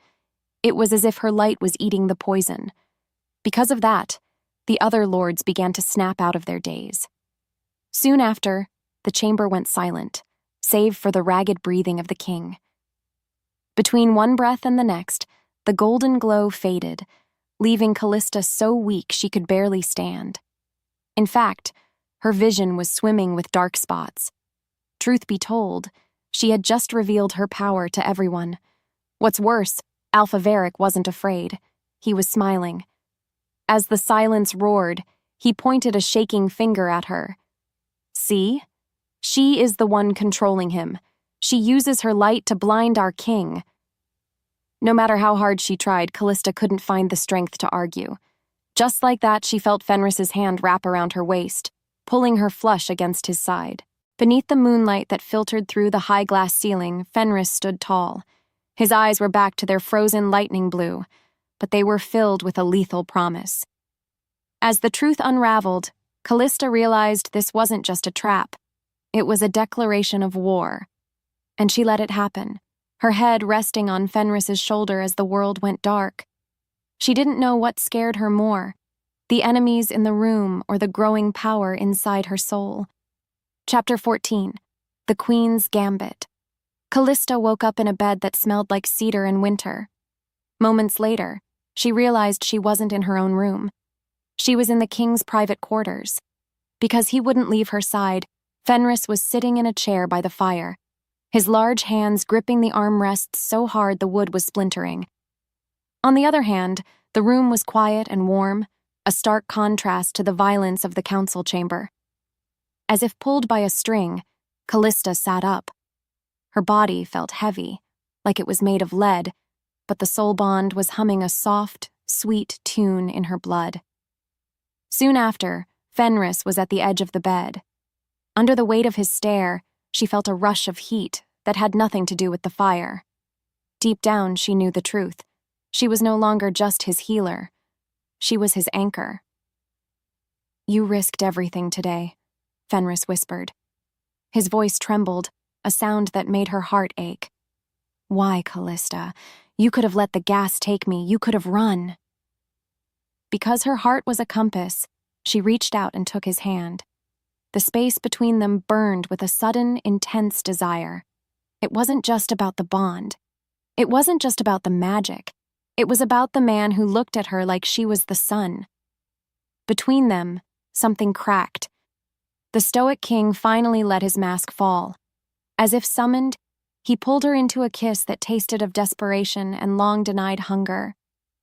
It was as if her light was eating the poison. Because of that, the other lords began to snap out of their daze. Soon after, the chamber went silent, save for the ragged breathing of the king. Between one breath and the next, the golden glow faded, leaving Callista so weak she could barely stand. In fact, her vision was swimming with dark spots. Truth be told, she had just revealed her power to everyone. What's worse, Alpha Varric wasn't afraid. He was smiling. As the silence roared, he pointed a shaking finger at her. See? She is the one controlling him. She uses her light to blind our king. No matter how hard she tried, Callista couldn't find the strength to argue. Just like that, she felt Fenris's hand wrap around her waist, pulling her flush against his side. Beneath the moonlight that filtered through the high glass ceiling, Fenris stood tall. His eyes were back to their frozen lightning blue, but they were filled with a lethal promise. As the truth unraveled, Callista realized this wasn't just a trap. It was a declaration of war. And she let it happen, her head resting on Fenris's shoulder as the world went dark. She didn't know what scared her more, the enemies in the room or the growing power inside her soul. Chapter 14. The Queen's Gambit. Callista woke up in a bed that smelled like cedar in winter. Moments later, she realized she wasn't in her own room. She was in the king's private quarters. Because he wouldn't leave her side, Fenris was sitting in a chair by the fire, his large hands gripping the armrests so hard the wood was splintering. On the other hand, the room was quiet and warm, a stark contrast to the violence of the council chamber. As if pulled by a string, Callista sat up. Her body felt heavy, like it was made of lead, but the soul bond was humming a soft, sweet tune in her blood. Soon after, Fenris was at the edge of the bed. Under the weight of his stare, she felt a rush of heat that had nothing to do with the fire. Deep down, she knew the truth. She was no longer just his healer. She was his anchor. "You risked everything today," Fenris whispered. His voice trembled, a sound that made her heart ache. "Why, Callista? You could have let the gas take me. You could have run." Because her heart was a compass, she reached out and took his hand. The space between them burned with a sudden, intense desire. It wasn't just about the bond. It wasn't just about the magic. It was about the man who looked at her like she was the sun. Between them, something cracked. The stoic king finally let his mask fall. As if summoned, he pulled her into a kiss that tasted of desperation and long-denied hunger.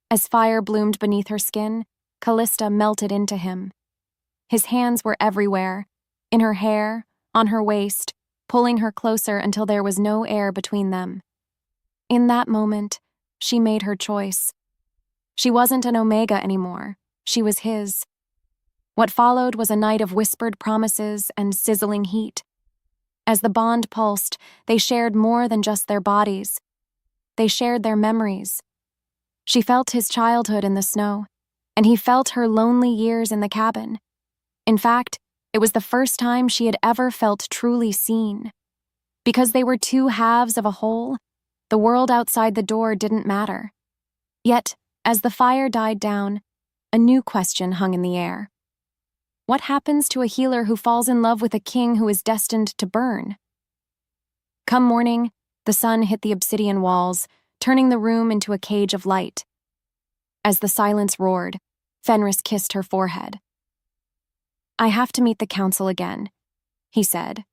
As fire bloomed beneath her skin, Callista melted into him. His hands were everywhere, in her hair, on her waist, pulling her closer until there was no air between them. In that moment, she made her choice. She wasn't an Omega anymore. She was his. What followed was a night of whispered promises and sizzling heat. As the bond pulsed, they shared more than just their bodies. They shared their memories. She felt his childhood in the snow, and he felt her lonely years in the cabin. In fact, it was the first time she had ever felt truly seen. Because they were two halves of a whole, the world outside the door didn't matter. Yet, as the fire died down, a new question hung in the air. What happens to a healer who falls in love with a king who is destined to burn? Come morning, the sun hit the obsidian walls, turning the room into a cage of light. As the silence roared, Fenris kissed her forehead. "I have to meet the council again," he said.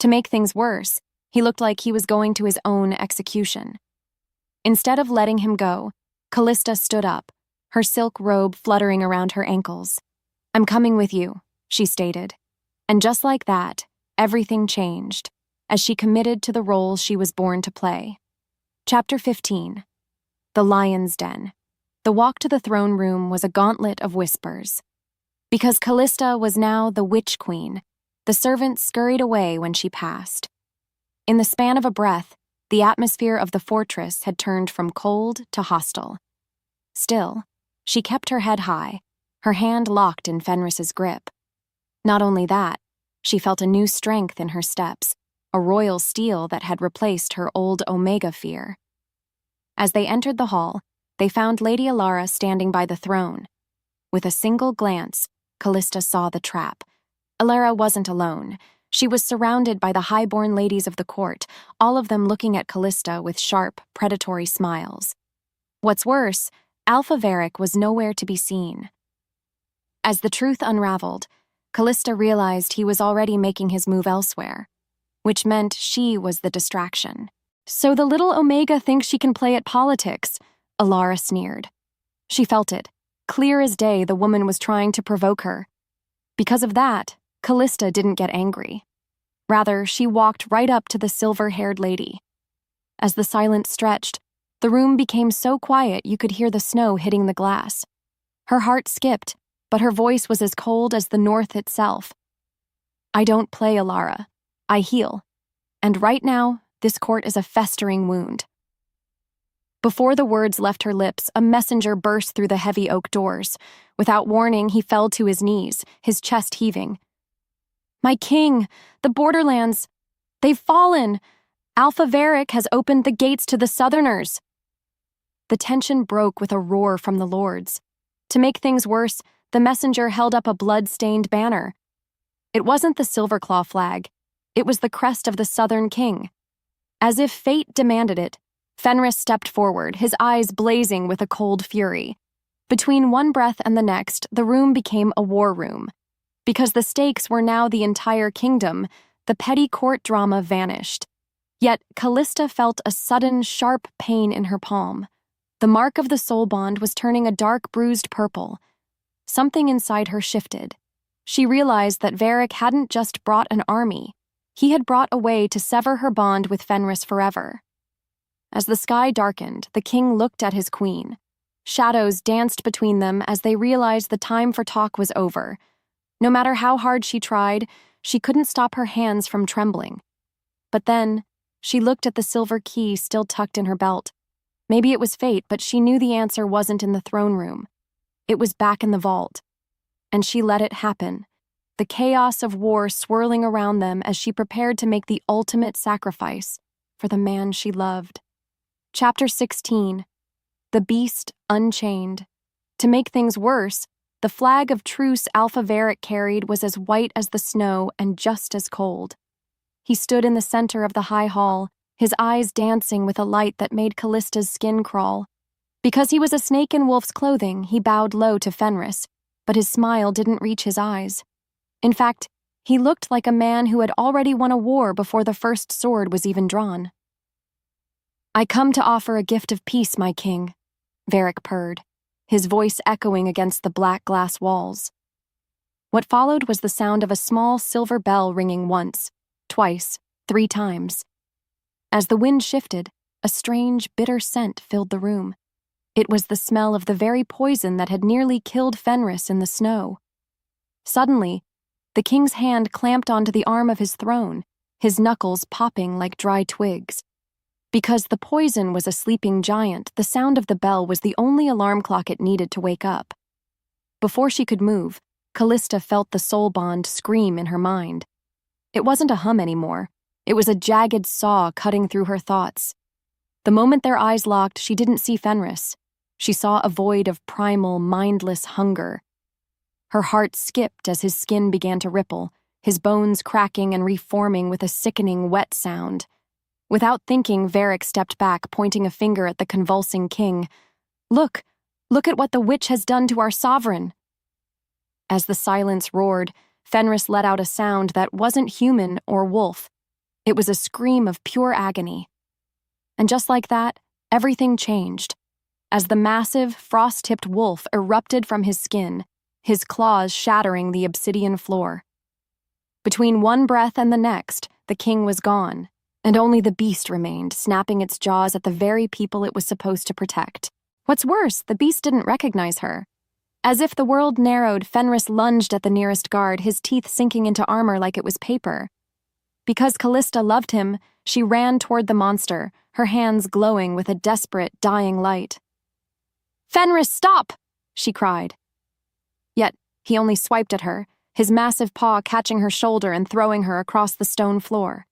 To make things worse, he looked like he was going to his own execution. Instead of letting him go, Callista stood up, her silk robe fluttering around her ankles. "I'm coming with you," she stated. And just like that, everything changed, as she committed to the role she was born to play. Chapter 15. The Lion's Den. The walk to the throne room was a gauntlet of whispers. Because Callista was now the Witch Queen, the servants scurried away when she passed. In the span of a breath, the atmosphere of the fortress had turned from cold to hostile. Still, she kept her head high, her hand locked in Fenris's grip. Not only that, she felt a new strength in her steps, a royal steel that had replaced her old Omega fear. As they entered the hall, they found Lady Alara standing by the throne. With a single glance, Callista saw the trap. Alara wasn't alone. She was surrounded by the high-born ladies of the court, all of them looking at Callista with sharp, predatory smiles. What's worse, Alpha Varric was nowhere to be seen. As the truth unraveled, Callista realized he was already making his move elsewhere, which meant she was the distraction. "So the little Omega thinks she can play at politics," Alara sneered. She felt it. Clear as day, the woman was trying to provoke her. Because of that, Callista didn't get angry. Rather, she walked right up to the silver-haired lady. As the silence stretched, the room became so quiet you could hear the snow hitting the glass. Her heart skipped, but her voice was as cold as the north itself. "I don't play, Alara. I heal. And right now, this court is a festering wound." Before the words left her lips, a messenger burst through the heavy oak doors. Without warning, he fell to his knees, his chest heaving. "My king, the Borderlands, they've fallen! Alpha Varric has opened the gates to the Southerners!" The tension broke with a roar from the lords. To make things worse, the messenger held up a blood-stained banner. It wasn't the Silverclaw flag. It was the crest of the Southern King. As if fate demanded it, Fenris stepped forward, his eyes blazing with a cold fury. Between one breath and the next, the room became a war room. Because the stakes were now the entire kingdom, the petty court drama vanished. Yet Callista felt a sudden, sharp pain in her palm. The mark of the soul bond was turning a dark, bruised purple. Something inside her shifted. She realized that Varric hadn't just brought an army. He had brought a way to sever her bond with Fenris forever. As the sky darkened, the king looked at his queen. Shadows danced between them as they realized the time for talk was over. No matter how hard she tried, she couldn't stop her hands from trembling. But then, she looked at the silver key still tucked in her belt. Maybe it was fate, but she knew the answer wasn't in the throne room. It was back in the vault. And she let it happen, the chaos of war swirling around them as she prepared to make the ultimate sacrifice for the man she loved. Chapter 16. The Beast Unchained. To make things worse, the flag of truce Alpha Varric carried was as white as the snow and just as cold. He stood in the center of the high hall, his eyes dancing with a light that made Callista's skin crawl. Because he was a snake in wolf's clothing, he bowed low to Fenris, but his smile didn't reach his eyes. In fact, he looked like a man who had already won a war before the first sword was even drawn. "I come to offer a gift of peace, my king," Varric purred, his voice echoing against the black glass walls. What followed was the sound of a small silver bell ringing once, twice, 3 times. As the wind shifted, a strange, bitter scent filled the room. It was the smell of the very poison that had nearly killed Fenris in the snow. Suddenly, the king's hand clamped onto the arm of his throne, his knuckles popping like dry twigs. Because the poison was a sleeping giant, the sound of the bell was the only alarm clock it needed to wake up. Before she could move, Callista felt the soul bond scream in her mind. It wasn't a hum anymore. It was a jagged saw cutting through her thoughts. The moment their eyes locked, she didn't see Fenris. She saw a void of primal, mindless hunger. Her heart skipped as his skin began to ripple, his bones cracking and reforming with a sickening, wet sound. Without thinking, Varric stepped back, pointing a finger at the convulsing king. Look at what the witch has done to our sovereign." As the silence roared, Fenris let out a sound that wasn't human or wolf. It was a scream of pure agony. And just like that, everything changed. As the massive, frost-tipped wolf erupted from his skin, his claws shattering the obsidian floor. Between one breath and the next, the king was gone, and only the beast remained, snapping its jaws at the very people it was supposed to protect. What's worse, the beast didn't recognize her. As if the world narrowed, Fenris lunged at the nearest guard, his teeth sinking into armor like it was paper. Because Callista loved him, she ran toward the monster, her hands glowing with a desperate, dying light. "Fenris, stop!" she cried. Yet, he only swiped at her, his massive paw catching her shoulder and throwing her across the stone floor.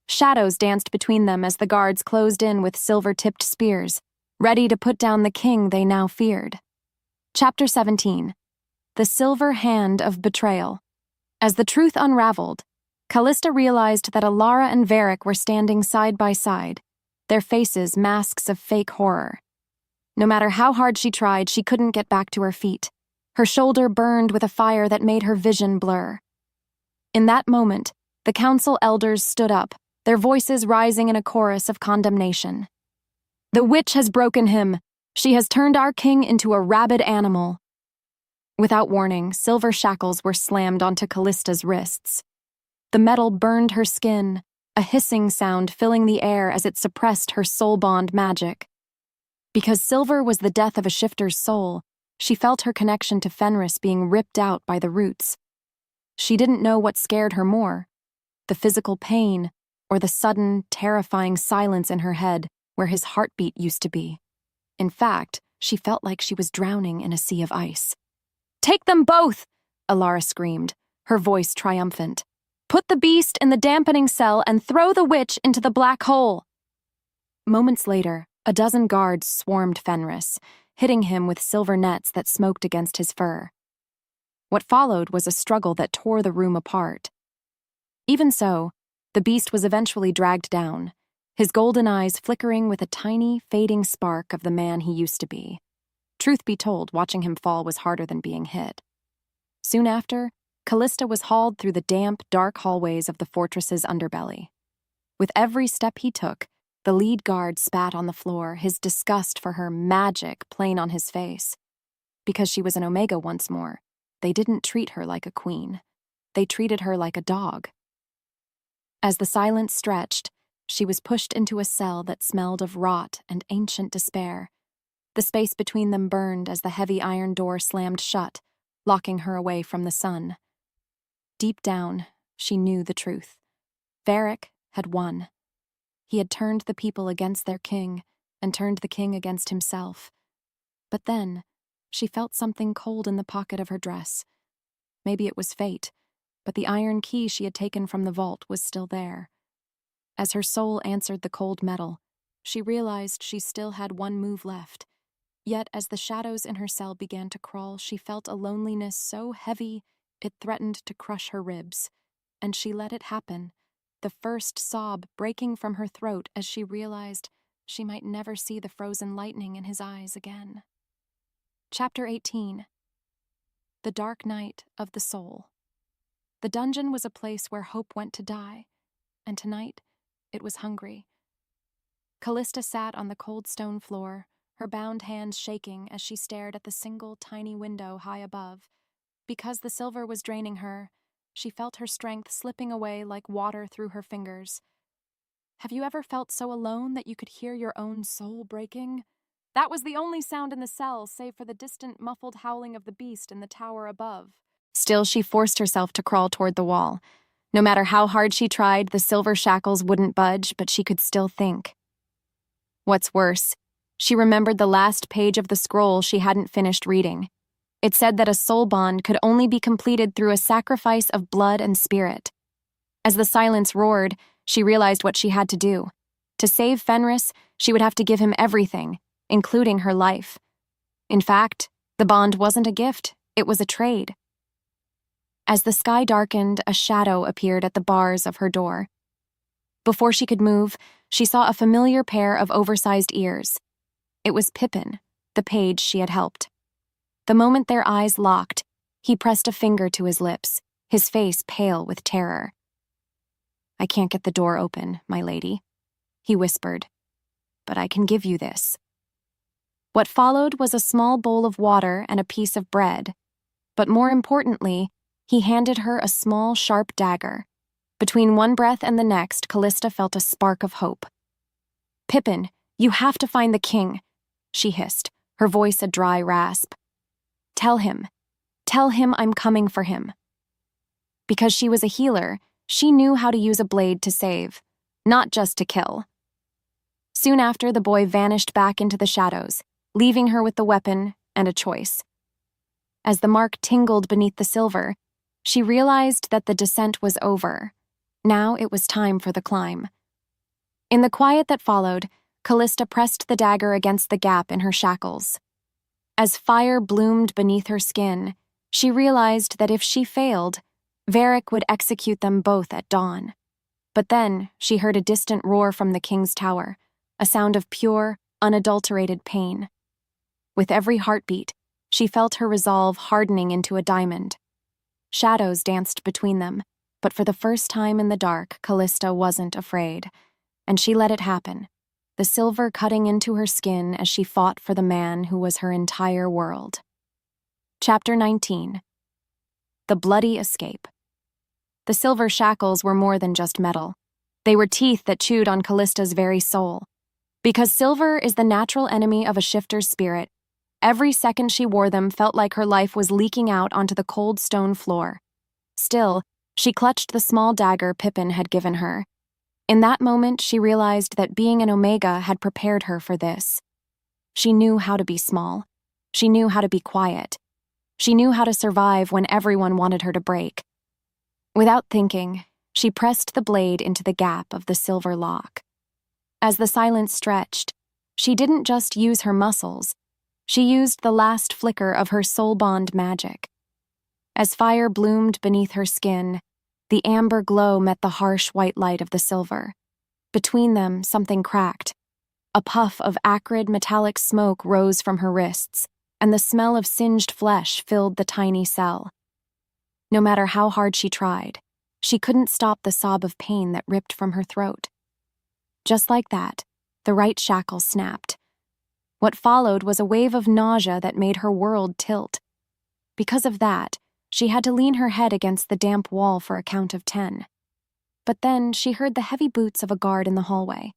Shadows danced between them as the guards closed in with silver-tipped spears, ready to put down the king they now feared. Chapter 17. The Silver Hand of Betrayal. As the truth unraveled, Callista realized that Alara and Varric were standing side by side, their faces masks of fake horror. No matter how hard she tried, she couldn't get back to her feet. Her shoulder burned with a fire that made her vision blur. In that moment, the council elders stood up, their voices rising in a chorus of condemnation. "The witch has broken him. She has turned our king into a rabid animal." Without warning, silver shackles were slammed onto Callista's wrists. The metal burned her skin, a hissing sound filling the air as it suppressed her soul bond magic. Because silver was the death of a shifter's soul, she felt her connection to Fenris being ripped out by the roots. She didn't know what scared her more, the physical pain or the sudden, terrifying silence in her head where his heartbeat used to be. In fact, she felt like she was drowning in a sea of ice. "Take them both!" Alara screamed, her voice triumphant. "Put the beast in the dampening cell and throw the witch into the black hole." Moments later, a dozen guards swarmed Fenris, hitting him with silver nets that smoked against his fur. What followed was a struggle that tore the room apart. Even so, the beast was eventually dragged down, his golden eyes flickering with a tiny, fading spark of the man he used to be. Truth be told, watching him fall was harder than being hit. Soon after, Callista was hauled through the damp, dark hallways of the fortress's underbelly. With every step he took, the lead guard spat on the floor, his disgust for her magic plain on his face. Because she was an Omega once more, they didn't treat her like a queen. They treated her like a dog. As the silence stretched, she was pushed into a cell that smelled of rot and ancient despair. The space between them burned as the heavy iron door slammed shut, locking her away from the sun. Deep down, she knew the truth. Varric had won. He had turned the people against their king and turned the king against himself. But then, she felt something cold in the pocket of her dress. Maybe it was fate, but the iron key she had taken from the vault was still there. As her soul answered the cold metal, she realized she still had one move left. Yet as the shadows in her cell began to crawl, she felt a loneliness so heavy it threatened to crush her ribs. And she let it happen, the first sob breaking from her throat as she realized she might never see the frozen lightning in his eyes again. Chapter 18. The Dark Night of the Soul. The dungeon was a place where hope went to die, and tonight it was hungry. Callista sat on the cold stone floor, her bound hands shaking as she stared at the single tiny window high above. Because the silver was draining her, She felt her strength slipping away like water through her fingers. Have you ever felt so alone that you could hear your own soul breaking? That was the only sound in the cell, save for the distant, muffled howling of the beast in the tower above. Still, she forced herself to crawl toward the wall. No matter how hard she tried, the silver shackles wouldn't budge, but she could still think. What's worse, she remembered the last page of the scroll she hadn't finished reading. It said that a soul bond could only be completed through a sacrifice of blood and spirit. As the silence roared, she realized what she had to do. To save Fenris, she would have to give him everything, including her life. In fact, the bond wasn't a gift, it was a trade. As the sky darkened, a shadow appeared at the bars of her door. Before she could move, she saw a familiar pair of oversized ears. It was Pippin, the page she had helped. The moment their eyes locked, he pressed a finger to his lips, his face pale with terror. "I can't get the door open, my lady," he whispered, "but I can give you this." What followed was a small bowl of water and a piece of bread, but more importantly, he handed her a small, sharp dagger. Between one breath and the next, Callista felt a spark of hope. "Pippin, you have to find the king," she hissed, her voice a dry rasp. Tell him I'm coming for him." Because she was a healer, she knew how to use a blade to save, not just to kill. Soon after, the boy vanished back into the shadows, leaving her with the weapon and a choice. As the mark tingled beneath the silver, she realized that the descent was over. Now it was time for the climb. In the quiet that followed, Callista pressed the dagger against the gap in her shackles. As fire bloomed beneath her skin, she realized that if she failed, Varric would execute them both at dawn. But then she heard a distant roar from the king's tower, a sound of pure, unadulterated pain. With every heartbeat, she felt her resolve hardening into a diamond. Shadows danced between them, but for the first time in the dark, Callista wasn't afraid, and she let it happen, the silver cutting into her skin as she fought for the man who was her entire world. Chapter 19. The Bloody Escape. The silver shackles were more than just metal. They were teeth that chewed on Callista's very soul. Because silver is the natural enemy of a shifter's spirit, every second she wore them felt like her life was leaking out onto the cold stone floor. Still, she clutched the small dagger Pippin had given her. In that moment, she realized that being an Omega had prepared her for this. She knew how to be small. She knew how to be quiet. She knew how to survive when everyone wanted her to break. Without thinking, she pressed the blade into the gap of the silver lock. As the silence stretched, she didn't just use her muscles. She used the last flicker of her soul bond magic. As fire bloomed beneath her skin, the amber glow met the harsh white light of the silver. Between them, something cracked. A puff of acrid metallic smoke rose from her wrists, and the smell of singed flesh filled the tiny cell. No matter how hard she tried, she couldn't stop the sob of pain that ripped from her throat. Just like that, the right shackle snapped. What followed was a wave of nausea that made her world tilt. Because of that, she had to lean her head against the damp wall for a count of 10. But then she heard the heavy boots of a guard in the hallway.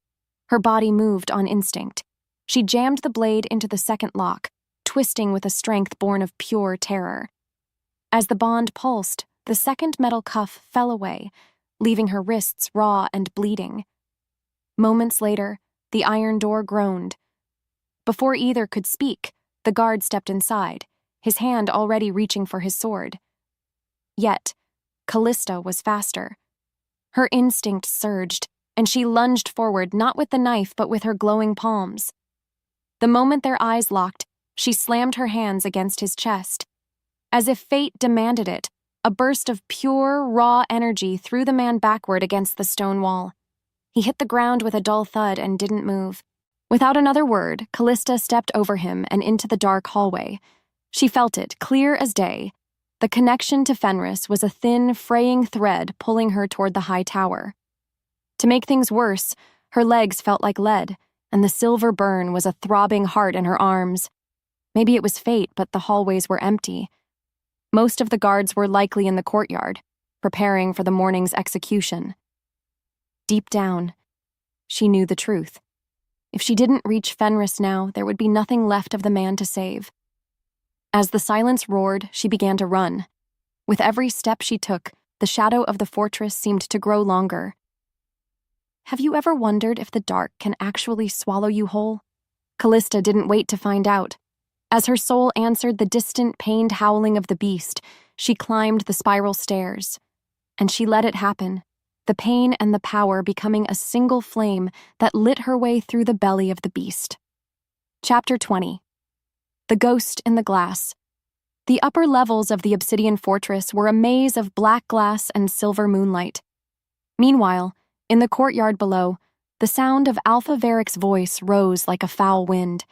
Her body moved on instinct. She jammed the blade into the second lock, twisting with a strength born of pure terror. As the bond pulsed, the second metal cuff fell away, leaving her wrists raw and bleeding. Moments later, the iron door groaned. Before either could speak, the guard stepped inside, his hand already reaching for his sword. Yet, Callista was faster. Her instinct surged, and she lunged forward not with the knife but with her glowing palms. The moment their eyes locked, she slammed her hands against his chest. As if fate demanded it, a burst of pure, raw energy threw the man backward against the stone wall. He hit the ground with a dull thud and didn't move. Without another word, Callista stepped over him and into the dark hallway. She felt it, clear as day. The connection to Fenris was a thin, fraying thread pulling her toward the high tower. To make things worse, her legs felt like lead, and the silver burn was a throbbing heart in her arms. Maybe it was fate, but the hallways were empty. Most of the guards were likely in the courtyard, preparing for the morning's execution. Deep down, she knew the truth. If she didn't reach Fenris now, there would be nothing left of the man to save. As the silence roared, she began to run. With every step she took, the shadow of the fortress seemed to grow longer. Have you ever wondered if the dark can actually swallow you whole? Callista didn't wait to find out. As her soul answered the distant, pained howling of the beast, she climbed the spiral stairs. And she let it happen, the pain and the power becoming a single flame that lit her way through the belly of the beast. Chapter 20. The Ghost in the Glass. The upper levels of the Obsidian Fortress were a maze of black glass and silver moonlight. Meanwhile, in the courtyard below, the sound of Alpha Varric's voice rose like a foul wind.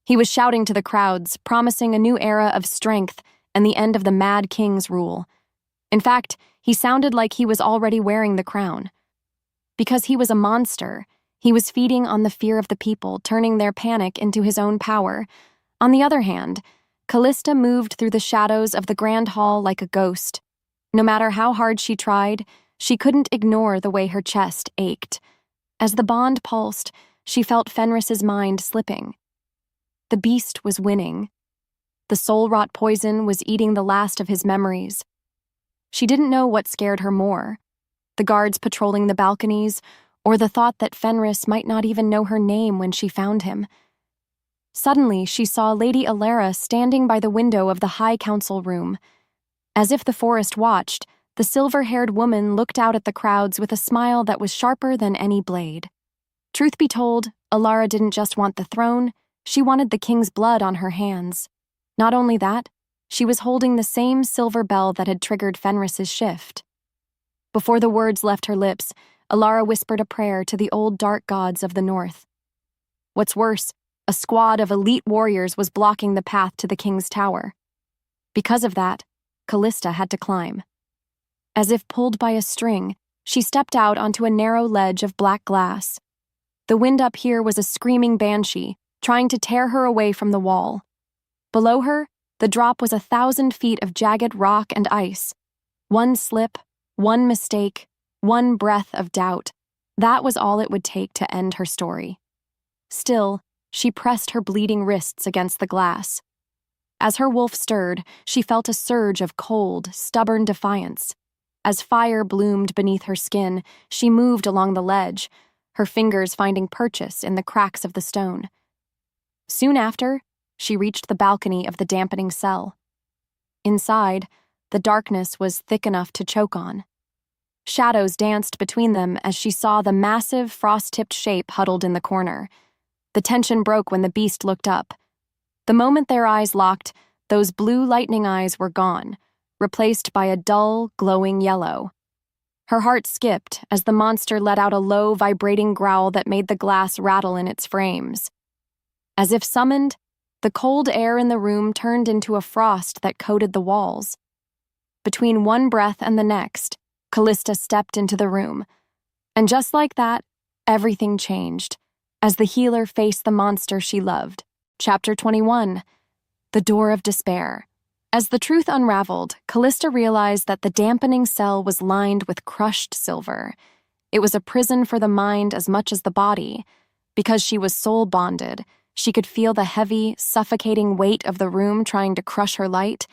He was shouting to the crowds, promising a new era of strength and the end of the Mad King's rule. In fact, he sounded like he was already wearing the crown. Because he was a monster, he was feeding on the fear of the people, turning their panic into his own power. On the other hand, Callista moved through the shadows of the Grand Hall like a ghost. No matter how hard she tried, she couldn't ignore the way her chest ached. As the bond pulsed, she felt Fenris's mind slipping. The beast was winning. The soul-rot poison was eating the last of his memories. She didn't know what scared her more, the guards patrolling the balconies, or the thought that Fenris might not even know her name when she found him. Suddenly, she saw Lady Alara standing by the window of the High Council room. As if the forest watched, the silver-haired woman looked out at the crowds with a smile that was sharper than any blade. Truth be told, Alara didn't just want the throne, she wanted the king's blood on her hands. Not only that, she was holding the same silver bell that had triggered Fenris's shift. Before the words left her lips, Alara whispered a prayer to the old dark gods of the north. What's worse, a squad of elite warriors was blocking the path to the king's tower. Because of that, Callista had to climb. As if pulled by a string, she stepped out onto a narrow ledge of black glass. The wind up here was a screaming banshee, trying to tear her away from the wall. Below her, the drop was 1,000 feet of jagged rock and ice. One slip, one mistake, one breath of doubt. That was all it would take to end her story. Still, she pressed her bleeding wrists against the glass. As her wolf stirred, she felt a surge of cold, stubborn defiance. As fire bloomed beneath her skin, she moved along the ledge, her fingers finding purchase in the cracks of the stone. Soon after, she reached the balcony of the dampening cell. Inside, the darkness was thick enough to choke on. Shadows danced between them as she saw the massive, frost-tipped shape huddled in the corner. The tension broke when the beast looked up. The moment their eyes locked, those blue lightning eyes were gone, replaced by a dull, glowing yellow. Her heart skipped as the monster let out a low, vibrating growl that made the glass rattle in its frames. As if summoned, the cold air in the room turned into a frost that coated the walls. Between one breath and the next, Callista stepped into the room. And just like that, everything changed, as the healer faced the monster she loved. Chapter 21. The Door of Despair. As the truth unraveled, Callista realized that the dampening cell was lined with crushed silver. It was a prison for the mind as much as the body. Because she was soul-bonded, she could feel the heavy, suffocating weight of the room trying to crush her light,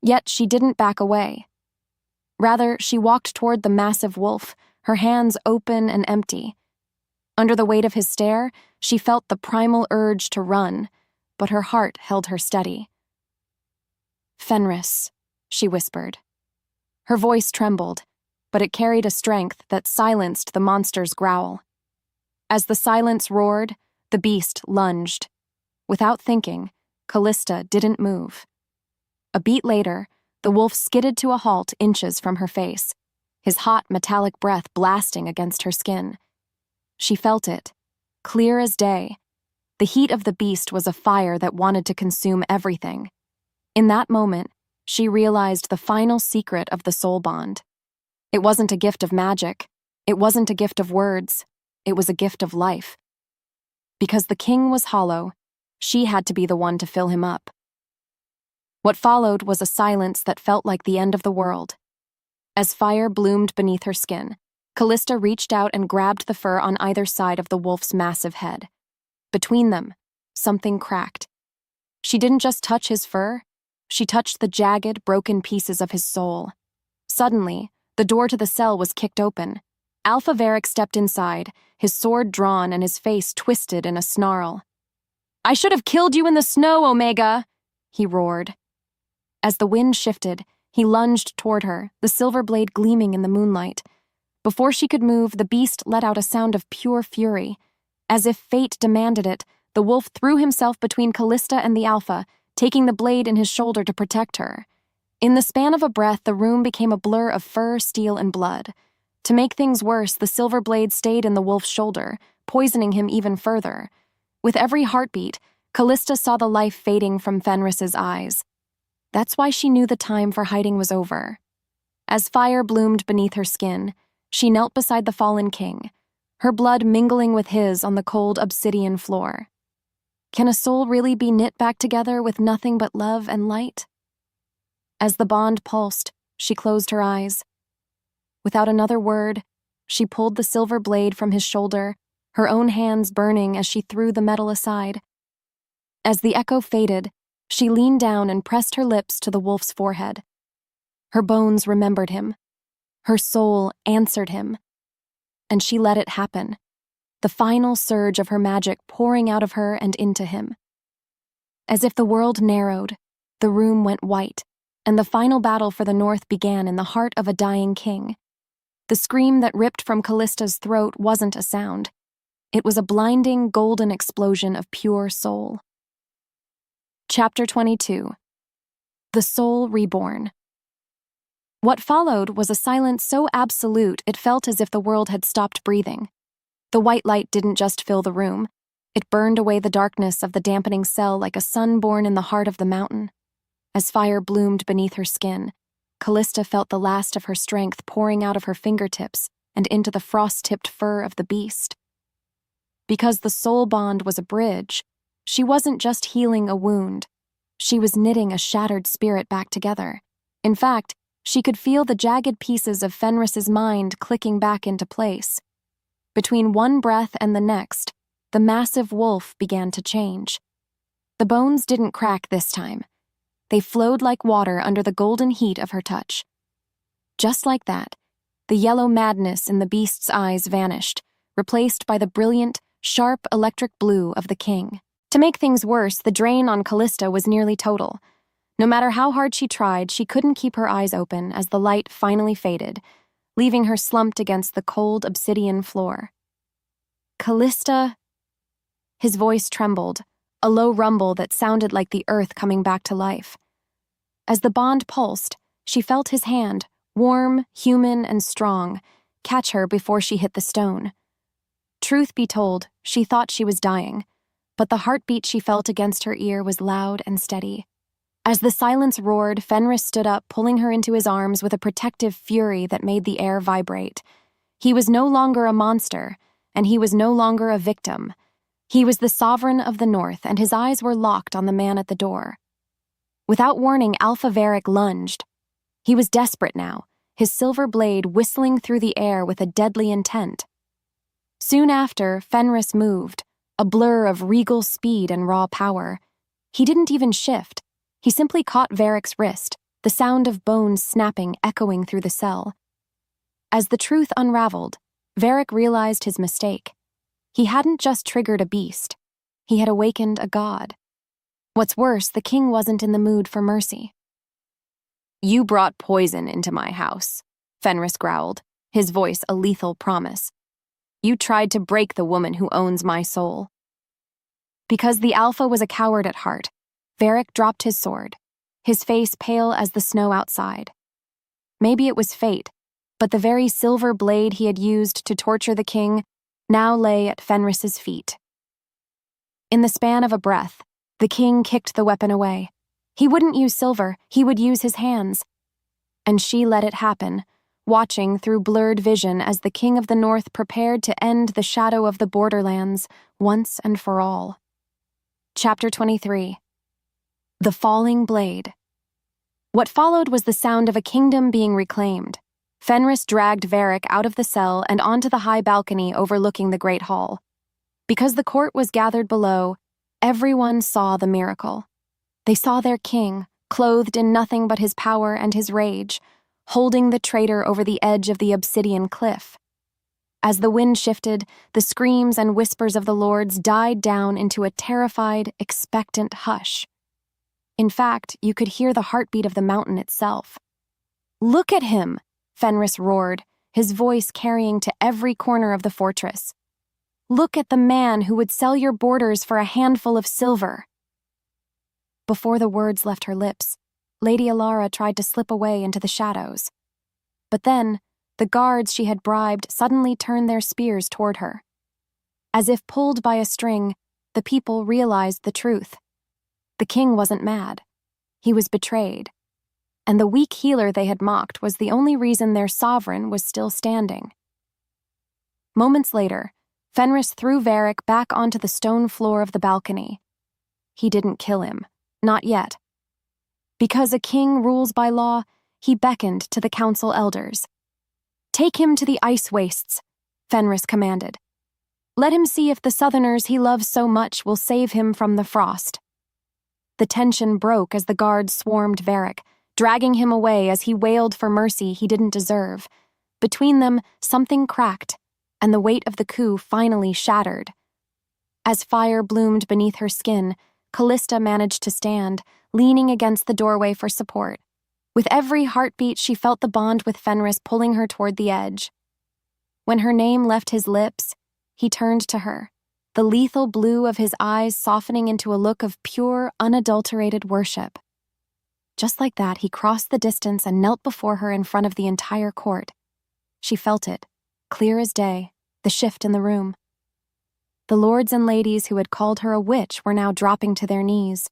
yet she didn't back away. Rather, she walked toward the massive wolf, her hands open and empty. Under the weight of his stare, she felt the primal urge to run, but her heart held her steady. "Fenris," she whispered. Her voice trembled, but it carried a strength that silenced the monster's growl. As the silence roared, the beast lunged. Without thinking, Callista didn't move. A beat later, the wolf skidded to a halt inches from her face, his hot metallic breath blasting against her skin. She felt it, clear as day. The heat of the beast was a fire that wanted to consume everything. In that moment, she realized the final secret of the soul bond. It wasn't a gift of magic. It wasn't a gift of words. It was a gift of life. Because the king was hollow, she had to be the one to fill him up. What followed was a silence that felt like the end of the world. As fire bloomed beneath her skin, Callista reached out and grabbed the fur on either side of the wolf's massive head. Between them, something cracked. She didn't just touch his fur, she touched the jagged, broken pieces of his soul. Suddenly, the door to the cell was kicked open. Alpha Varric stepped inside, his sword drawn and his face twisted in a snarl. "I should have killed you in the snow, Omega!" he roared. As the wind shifted, he lunged toward her, the silver blade gleaming in the moonlight. Before she could move, the beast let out a sound of pure fury. As if fate demanded it, the wolf threw himself between Callista and the Alpha, taking the blade in his shoulder to protect her. In the span of a breath, the room became a blur of fur, steel, and blood. To make things worse, the silver blade stayed in the wolf's shoulder, poisoning him even further. With every heartbeat, Callista saw the life fading from Fenris's eyes. That's why she knew the time for hiding was over. As fire bloomed beneath her skin, she knelt beside the fallen king, her blood mingling with his on the cold obsidian floor. Can a soul really be knit back together with nothing but love and light? As the bond pulsed, she closed her eyes. Without another word, she pulled the silver blade from his shoulder, her own hands burning as she threw the metal aside. As the echo faded, she leaned down and pressed her lips to the wolf's forehead. Her bones remembered him. Her soul answered him. And she let it happen, the final surge of her magic pouring out of her and into him. As if the world narrowed, the room went white, and the final battle for the North began in the heart of a dying king. The scream that ripped from Callista's throat wasn't a sound. It was a blinding, golden explosion of pure soul. Chapter 22. The Soul Reborn. What followed was a silence so absolute it felt as if the world had stopped breathing. The white light didn't just fill the room. It burned away the darkness of the dampening cell like a sun born in the heart of the mountain. As fire bloomed beneath her skin, Callista felt the last of her strength pouring out of her fingertips and into the frost-tipped fur of the beast. Because the soul bond was a bridge, she wasn't just healing a wound. She was knitting a shattered spirit back together. In fact, she could feel the jagged pieces of Fenris's mind clicking back into place. Between one breath and the next, the massive wolf began to change. The bones didn't crack this time. They flowed like water under the golden heat of her touch. Just like that, the yellow madness in the beast's eyes vanished, replaced by the brilliant, sharp electric blue of the king. To make things worse, the drain on Callista was nearly total. No matter how hard she tried, she couldn't keep her eyes open as the light finally faded, leaving her slumped against the cold obsidian floor. "Callista?" His voice trembled, a low rumble that sounded like the earth coming back to life. As the bond pulsed, she felt his hand, warm, human, and strong, catch her before she hit the stone. Truth be told, she thought she was dying, but the heartbeat she felt against her ear was loud and steady. As the silence roared, Fenris stood up, pulling her into his arms with a protective fury that made the air vibrate. He was no longer a monster, and he was no longer a victim. He was the sovereign of the North, and his eyes were locked on the man at the door. Without warning, Alpha Varric lunged. He was desperate now, his silver blade whistling through the air with a deadly intent. Soon after, Fenris moved, a blur of regal speed and raw power. He didn't even shift. He simply caught Varric's wrist, the sound of bones snapping echoing through the cell. As the truth unraveled, Varric realized his mistake. He hadn't just triggered a beast. He had awakened a god. What's worse, the king wasn't in the mood for mercy. "You brought poison into my house," Fenris growled, his voice a lethal promise. "You tried to break the woman who owns my soul." Because the Alpha was a coward at heart, Varric dropped his sword, his face pale as the snow outside. Maybe it was fate, but the very silver blade he had used to torture the king now lay at Fenris's feet. In the span of a breath, the king kicked the weapon away. He wouldn't use silver, he would use his hands. And she let it happen, watching through blurred vision as the king of the North prepared to end the shadow of the Borderlands once and for all. Chapter 23. The Falling Blade. What followed was the sound of a kingdom being reclaimed. Fenris dragged Varric out of the cell and onto the high balcony overlooking the Great Hall. Because the court was gathered below, everyone saw the miracle. They saw their king, clothed in nothing but his power and his rage, holding the traitor over the edge of the obsidian cliff. As the wind shifted, the screams and whispers of the lords died down into a terrified, expectant hush. In fact, you could hear the heartbeat of the mountain itself. "Look at him!" Fenris roared, his voice carrying to every corner of the fortress. "Look at the man who would sell your borders for a handful of silver." Before the words left her lips, Lady Alara tried to slip away into the shadows. But then, the guards she had bribed suddenly turned their spears toward her. As if pulled by a string, the people realized the truth. The king wasn't mad. He was betrayed. And the weak healer they had mocked was the only reason their sovereign was still standing. Moments later, Fenris threw Varric back onto the stone floor of the balcony. He didn't kill him. Not yet. Because a king rules by law, he beckoned to the council elders. "Take him to the ice wastes," Fenris commanded. "Let him see if the southerners he loves so much will save him from the frost." The tension broke as the guards swarmed Varric, dragging him away as he wailed for mercy he didn't deserve. Between them, something cracked, and the weight of the coup finally shattered. As fire bloomed beneath her skin, Callista managed to stand, leaning against the doorway for support. With every heartbeat, she felt the bond with Fenris pulling her toward the edge. When her name left his lips, he turned to her, the lethal blue of his eyes softening into a look of pure, unadulterated worship. Just like that, he crossed the distance and knelt before her in front of the entire court. She felt it, clear as day, the shift in the room. The lords and ladies who had called her a witch were now dropping to their knees.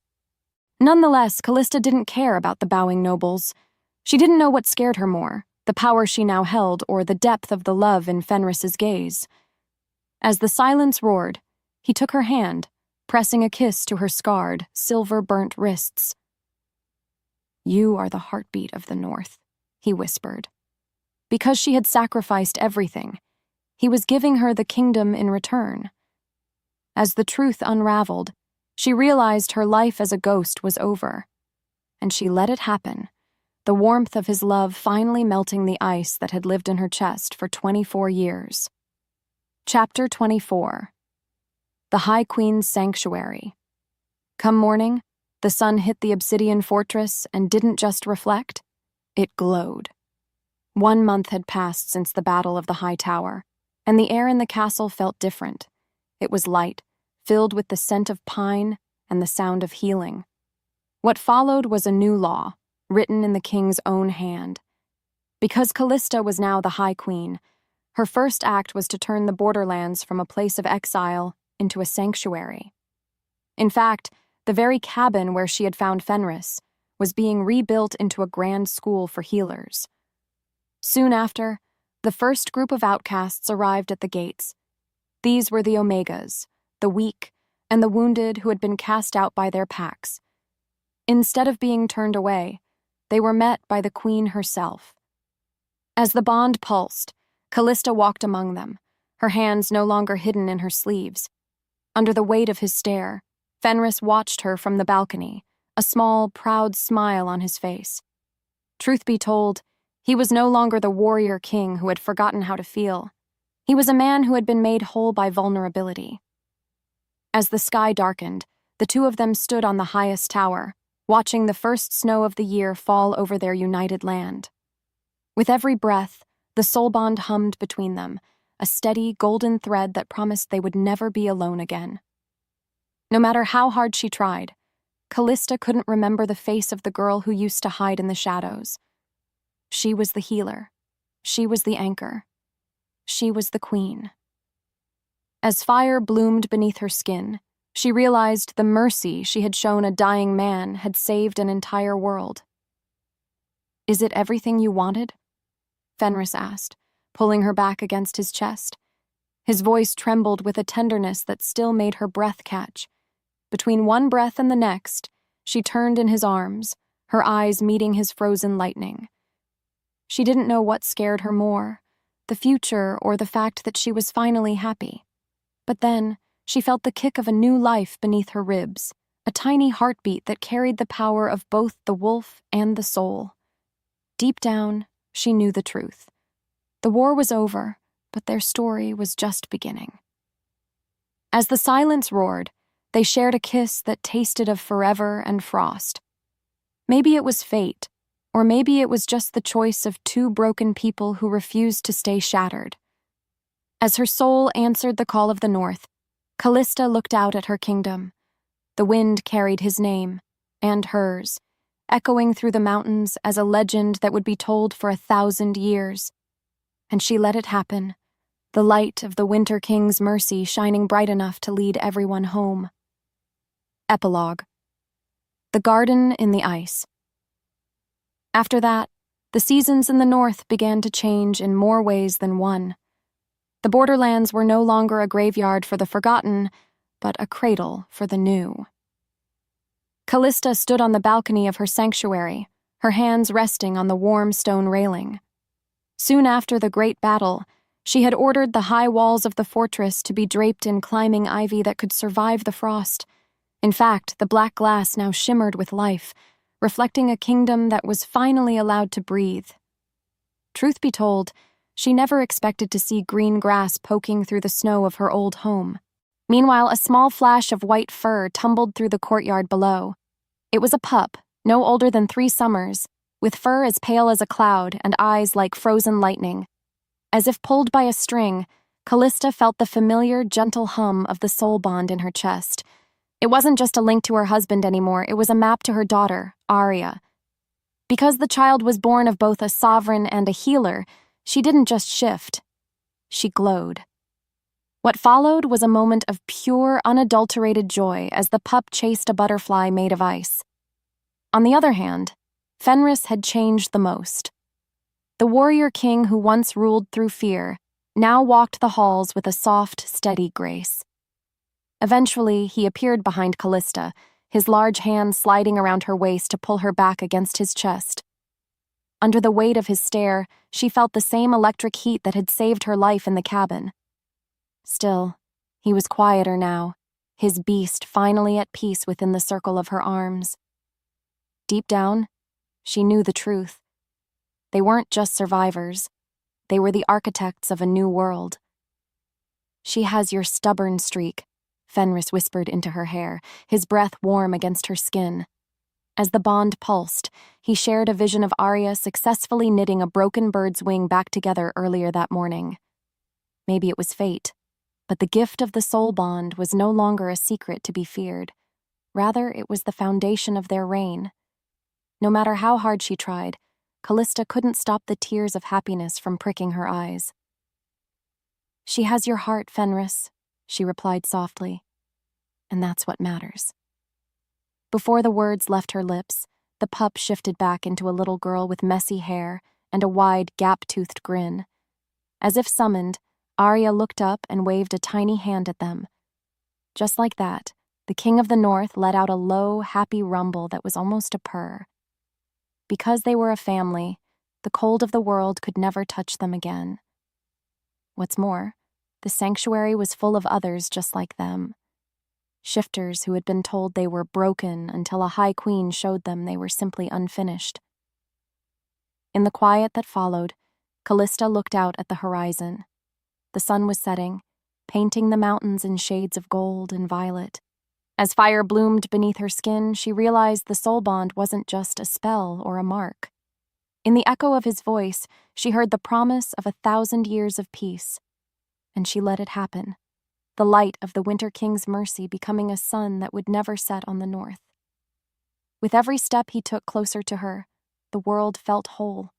Nonetheless, Callista didn't care about the bowing nobles. She didn't know what scared her more, the power she now held or the depth of the love in Fenris's gaze. As the silence roared, he took her hand, pressing a kiss to her scarred, silver-burnt wrists. "You are the heartbeat of the North," he whispered. Because she had sacrificed everything, he was giving her the kingdom in return. As the truth unraveled, she realized her life as a ghost was over. And she let it happen, the warmth of his love finally melting the ice that had lived in her chest for 24 years. Chapter 24. The High Queen's Sanctuary. Come morning, the sun hit the Obsidian Fortress and didn't just reflect, it glowed. 1 month had passed since the Battle of the High Tower, and the air in the castle felt different. It was light, filled with the scent of pine and the sound of healing. What followed was a new law, written in the king's own hand. Because Callista was now the High Queen, her first act was to turn the Borderlands from a place of exile into a sanctuary. In fact, the very cabin where she had found Fenris was being rebuilt into a grand school for healers. Soon after, the first group of outcasts arrived at the gates. These were the Omegas, the weak, and the wounded who had been cast out by their packs. Instead of being turned away, they were met by the queen herself. As the bond pulsed, Callista walked among them, her hands no longer hidden in her sleeves. Under the weight of his stare, Fenris watched her from the balcony, a small, proud smile on his face. Truth be told, he was no longer the warrior king who had forgotten how to feel. He was a man who had been made whole by vulnerability. As the sky darkened, the two of them stood on the highest tower, watching the first snow of the year fall over their united land. With every breath, the soul bond hummed between them, a steady, golden thread that promised they would never be alone again. No matter how hard she tried, Callista couldn't remember the face of the girl who used to hide in the shadows. She was the healer. She was the anchor. She was the queen. As fire bloomed beneath her skin, she realized the mercy she had shown a dying man had saved an entire world. "Is it everything you wanted?" Fenris asked, pulling her back against his chest. His voice trembled with a tenderness that still made her breath catch. Between one breath and the next, she turned in his arms, her eyes meeting his frozen lightning. She didn't know what scared her more, the future or the fact that she was finally happy. But then, she felt the kick of a new life beneath her ribs, a tiny heartbeat that carried the power of both the wolf and the soul. Deep down, she knew the truth. The war was over, but their story was just beginning. As the silence roared, they shared a kiss that tasted of forever and frost. Maybe it was fate, or maybe it was just the choice of two broken people who refused to stay shattered. As her soul answered the call of the north, Callista looked out at her kingdom. The wind carried his name, and hers, echoing through the mountains as a legend that would be told for 1,000 years. And she let it happen, the light of the Winter King's mercy shining bright enough to lead everyone home. Epilogue. The Garden in the Ice. After that, the seasons in the north began to change in more ways than one. The Borderlands were no longer a graveyard for the forgotten, but a cradle for the new. Callista stood on the balcony of her sanctuary, her hands resting on the warm stone railing. Soon after the great battle, she had ordered the high walls of the fortress to be draped in climbing ivy that could survive the frost. In fact, the black glass now shimmered with life, reflecting a kingdom that was finally allowed to breathe. Truth be told, she never expected to see green grass poking through the snow of her old home. Meanwhile, a small flash of white fur tumbled through the courtyard below. It was a pup, no older than 3 summers, with fur as pale as a cloud and eyes like frozen lightning. As if pulled by a string, Callista felt the familiar, gentle hum of the soul bond in her chest. It wasn't just a link to her husband anymore, it was a map to her daughter, Arya. Because the child was born of both a sovereign and a healer, she didn't just shift. She glowed. What followed was a moment of pure, unadulterated joy as the pup chased a butterfly made of ice. On the other hand, Fenris had changed the most. The warrior king who once ruled through fear now walked the halls with a soft, steady grace. Eventually, he appeared behind Callista, his large hand sliding around her waist to pull her back against his chest. Under the weight of his stare, she felt the same electric heat that had saved her life in the cabin. Still, he was quieter now, his beast finally at peace within the circle of her arms. Deep down, she knew the truth. They weren't just survivors. They were the architects of a new world. "She has your stubborn streak," Fenris whispered into her hair, his breath warm against her skin. As the bond pulsed, he shared a vision of Arya successfully knitting a broken bird's wing back together earlier that morning. Maybe it was fate, but the gift of the soul bond was no longer a secret to be feared. Rather, it was the foundation of their reign. No matter how hard she tried, Callista couldn't stop the tears of happiness from pricking her eyes. "She has your heart, Fenris," she replied softly. "And that's what matters." Before the words left her lips, the pup shifted back into a little girl with messy hair and a wide, gap-toothed grin. As if summoned, Arya looked up and waved a tiny hand at them. Just like that, the King of the North let out a low, happy rumble that was almost a purr. Because they were a family, the cold of the world could never touch them again. What's more, the sanctuary was full of others just like them. Shifters who had been told they were broken until a High Queen showed them they were simply unfinished. In the quiet that followed, Callista looked out at the horizon. The sun was setting, painting the mountains in shades of gold and violet. As fire bloomed beneath her skin, she realized the soul bond wasn't just a spell or a mark. In the echo of his voice, she heard the promise of 1,000 years of peace. And she let it happen, the light of the Winter King's mercy becoming a sun that would never set on the north. With every step he took closer to her, the world felt whole.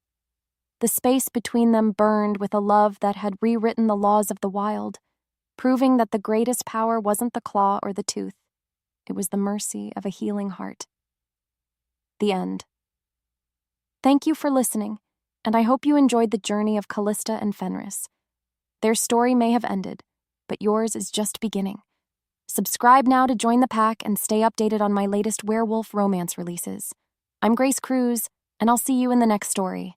The space between them burned with a love that had rewritten the laws of the wild, proving that the greatest power wasn't the claw or the tooth. It was the mercy of a healing heart. The end. Thank you for listening, and I hope you enjoyed the journey of Callista and Fenris. Their story may have ended, but yours is just beginning. Subscribe now to join the pack and stay updated on my latest werewolf romance releases. I'm Grace Cruz, and I'll see you in the next story.